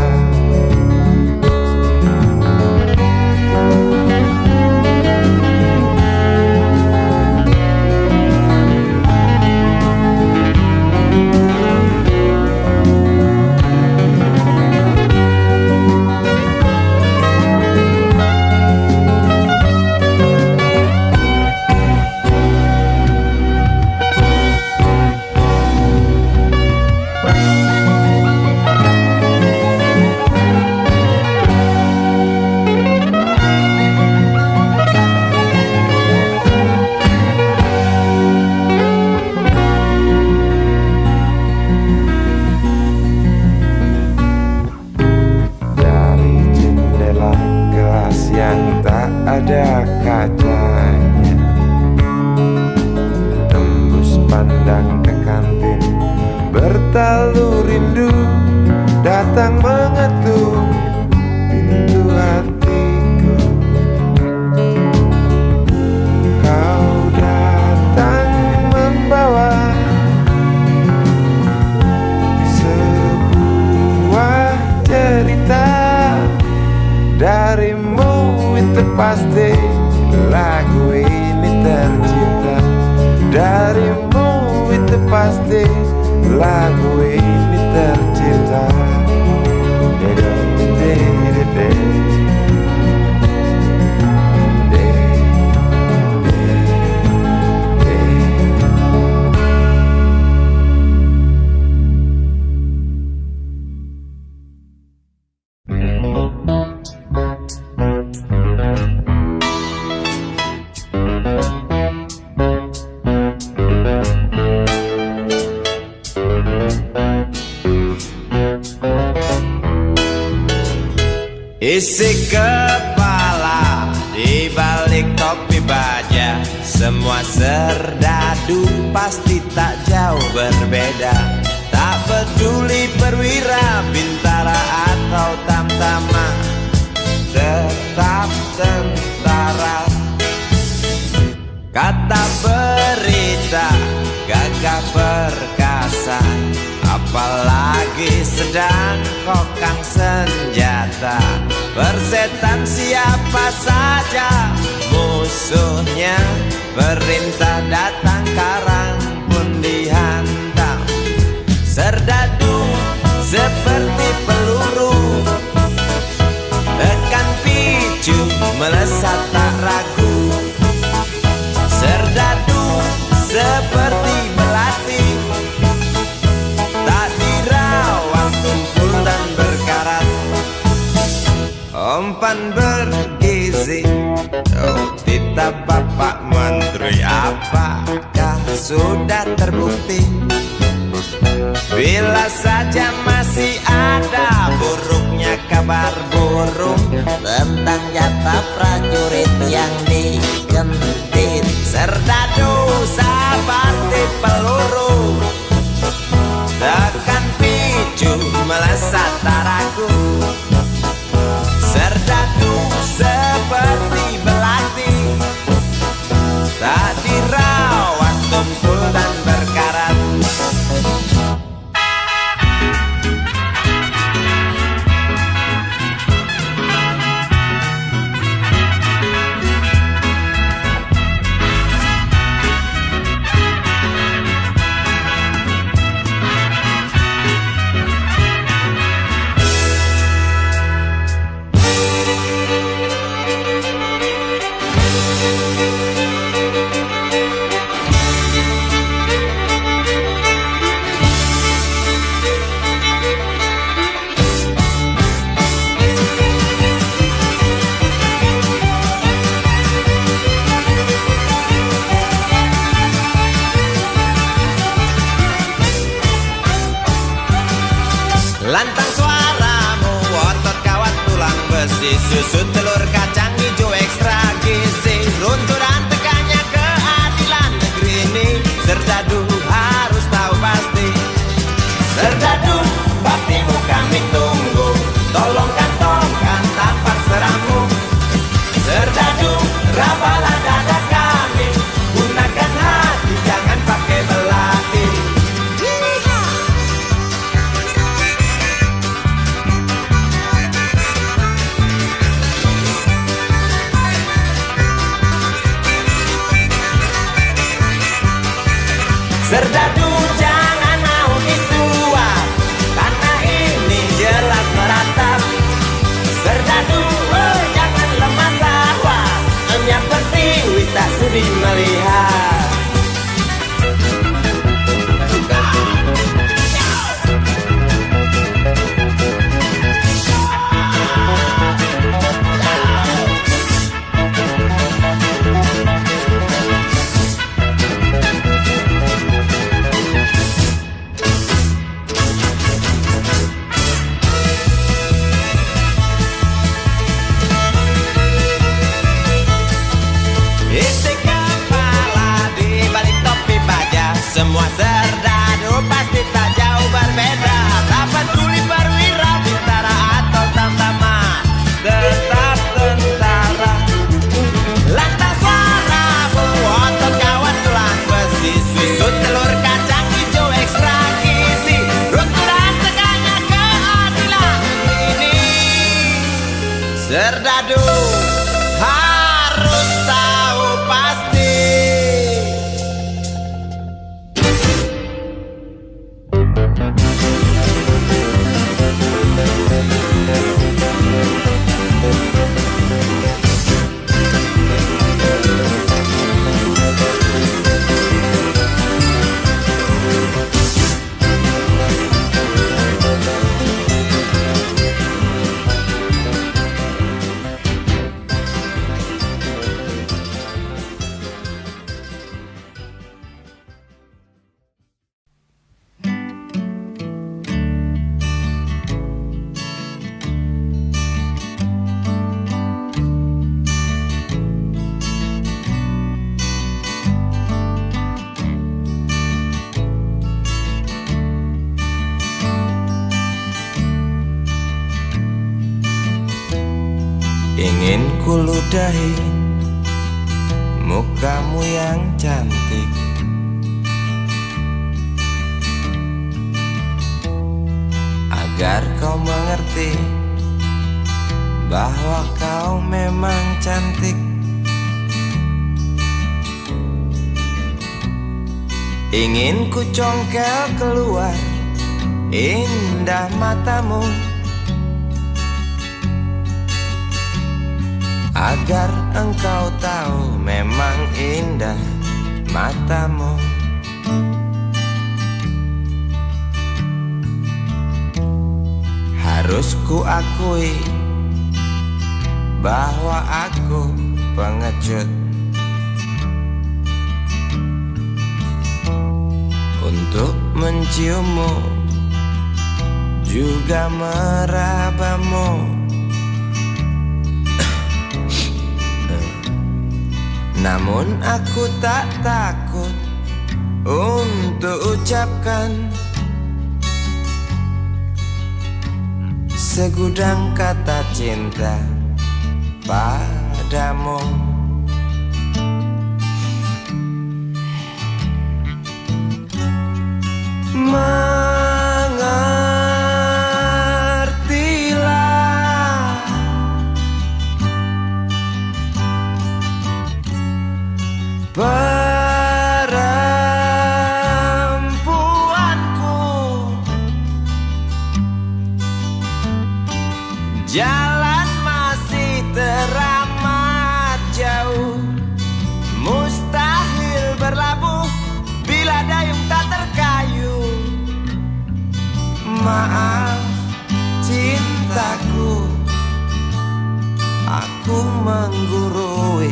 A: Ada kacanya, tembus pandang ke kantin, bertalu rindu datang mengetuk pintu hatiku. Kau datang membawa sebuah cerita. Darimu itu pasti lagu ini tercipta. Darimu itu pasti lagu ini tercipta. Isi kepala di balik topi baja, semua serdadu pasti tak jauh berbeda. Tak peduli perwira, bintara atau tamtama, tetap tentara. Kata berita gagah perkasa, apalagi sedang kokang senjata. Persetan siapa saja musuhnya, perintah datang karang pun dihantam. Serdadu seperti peluru, tekan picu melesat tak ragu. Serdadu seperti melati, tak dirawat tumpul dan berkarat. Umpan bergizi, oh titah Bapak Menteri, apakah sudah terbukti? Bila saja masih ada buruknya kabar kabar burung
C: tentang jatah prajurit yang digentit.
A: Serdadu seperti peluru tekan picu melesat taraku. Serdadu seperti belati tak dirawat tumpul dan berkarat. Lantang suaramu, otot kawat tulang besi, susu telur kacang hijau ekstra gizi. Runtuhan tekannya keadilan negeri ini, Serdadu harus tahu pasti. Serdadu, baktimu kami tunggu, tolong kantongkan tampar serammu. Serdadu, rapalah dada kami, gunakan hati jangan pakai belati. Serdadu jangan mau disuap, karena ini jelas meratap. Serdadu jangan lemah sawah, hanya pertiwi tak sudi melihat. Isi kepala di balik topi baja, semua serdadu pasti tak jauh berbeda. Tak peduli perwira, bintara atau tamtama, tetap tentara. Lantang suaramu, otot kawan tulang besi, susu telur kacang hijau ekstra gizi. Runtuhan tekannya keadilan ini, Serdadu harus tahu pasti. Ingin kuludahi mukamu yang cantik, agar kau mengerti bahwa kau memang cantik. Ingin ku congkel keluar indah matamu, agar engkau tahu memang indah matamu. Harus ku akui bahwa aku pengecut. Untuk menciummu
D: juga merabamu. Namun aku tak takut untuk ucapkan segudang kata cinta padamu. Mengertilah perempuanku, jalan masih teramat jauh, mustahil berlabuh bila dayung tak terkayuh. Maaf cintaku, aku menggurui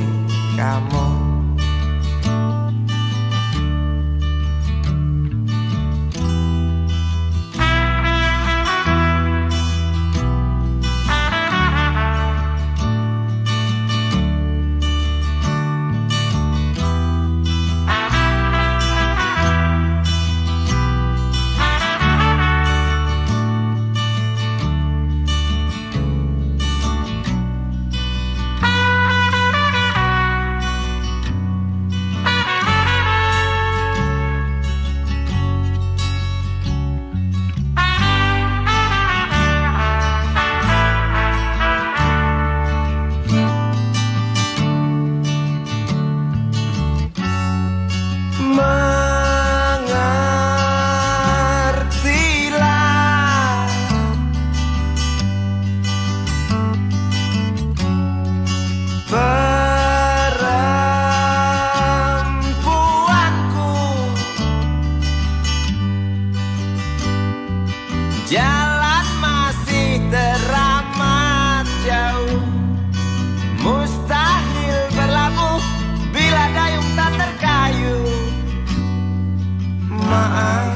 D: kamu. Jalan masih teramat jauh, mustahil berlabuh bila dayung tak terkayuh. Maaf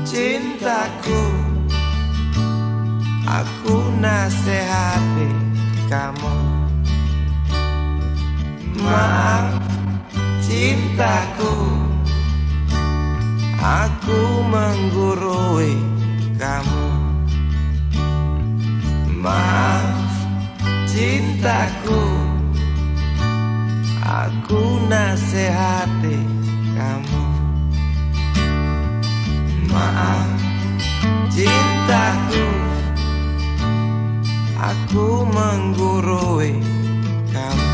D: cintaku, aku nasihati kamu. Maaf cintaku, aku menggurui kamu. Maaf cintaku, aku nasihati kamu. Maaf cintaku, aku menggurui kamu.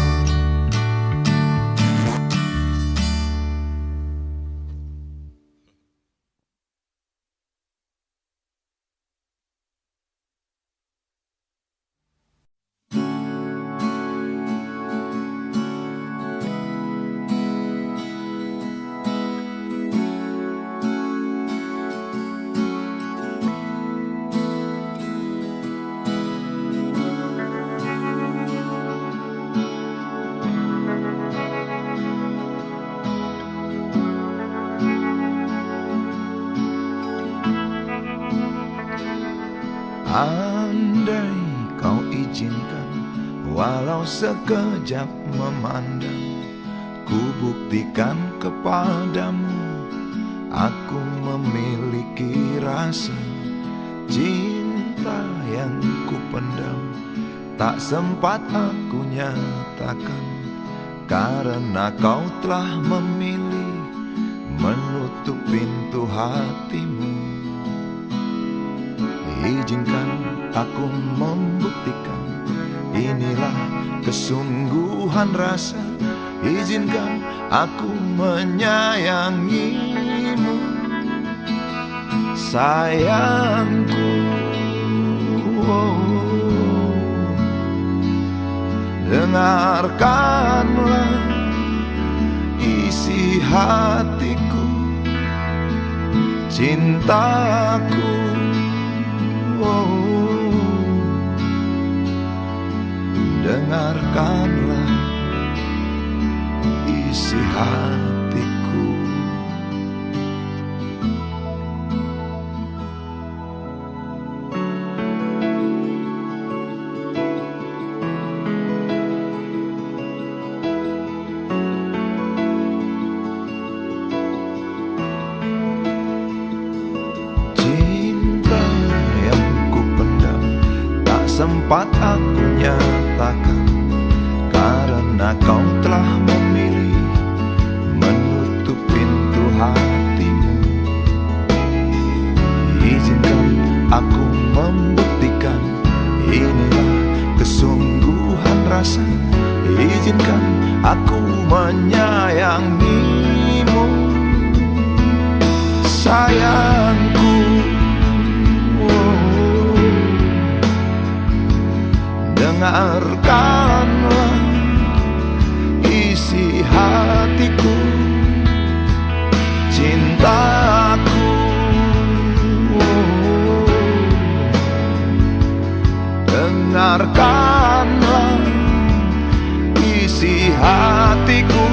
G: Andai kau izinkan, walau sekejap memandang, ku buktikan kepadamu, aku memiliki rasa cinta yang ku pendam. Tak sempat aku nyatakan, karena kau telah memilih menutup pintu hatimu. Izinkan aku membuktikan, inilah kesungguhan rasa. Izinkan aku menyayangimu, sayangku. Dengarkanlah isi hatiku, cintaku. Dengarkanlah isi hatiku. menyatakan, karena kau telah memilih menutup pintu hatimu. Izinkan aku membuktikan, inilah kesungguhan rasa. Izinkan aku menyayangimu, sayangku. Dengarkanlah isi hatiku, cintaku. Dengarkanlah isi hatiku.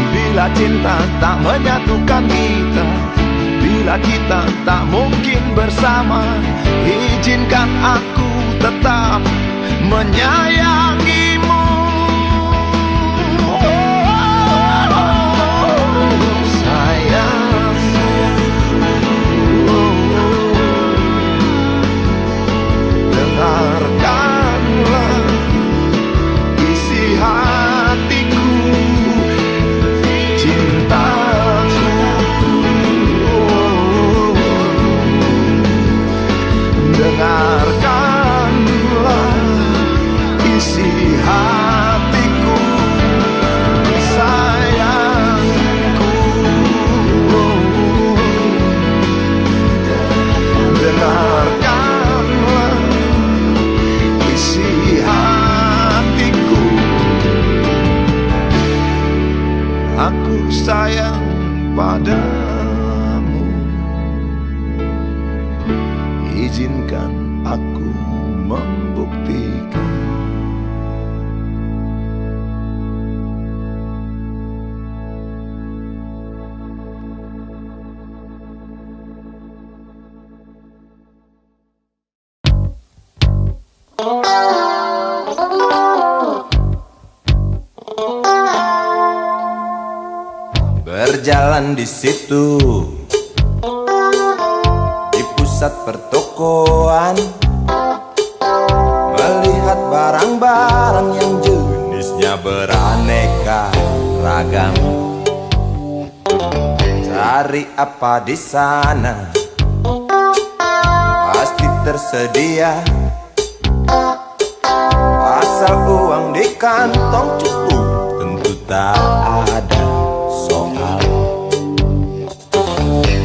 G: Bila cinta tak menyatukan kita, bila kita tak mungkin bersama, izinkan aku tetap menyayangimu. Sayang, dengarkanlah isi hatiku, dengarkanlah isi hatiku, sayangku. Dengarkanlah isi hatiku. Aku sayang padamu, izinkan aku membuktikan.
A: Berjalan di situ, di pusat pertokoan, melihat barang-barang yang jenisnya beraneka ragam. Cari apa di sana, pasti tersedia, asal uang di kantong cukup, tentu tak ada soal.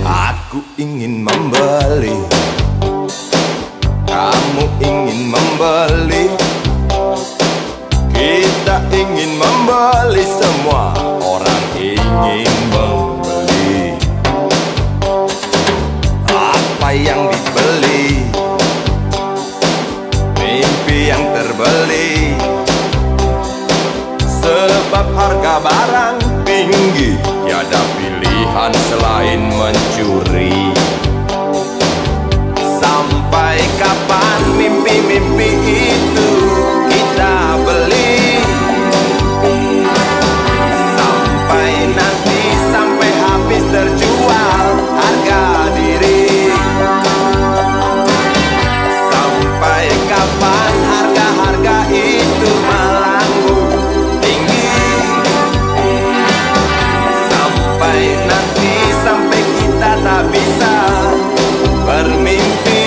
A: Aku ingin membeli, kamu ingin membeli, kita ingin membeli, semua orang ingin membeli. Apa yang dibeli? Mimpi yang terbeli, sebab harga barang tinggi, tiada pilihan selain mencuri. Sampai kapan mimpi-mimpi itu kita beli? Sampai nanti, sampai habis terjual harga diri. Sampai kapan harga-harga itu melambung tinggi? Sampai nanti, sampai kita tak bisa bermimpi.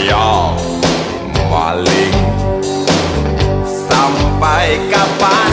A: Ya maling, sampai kapan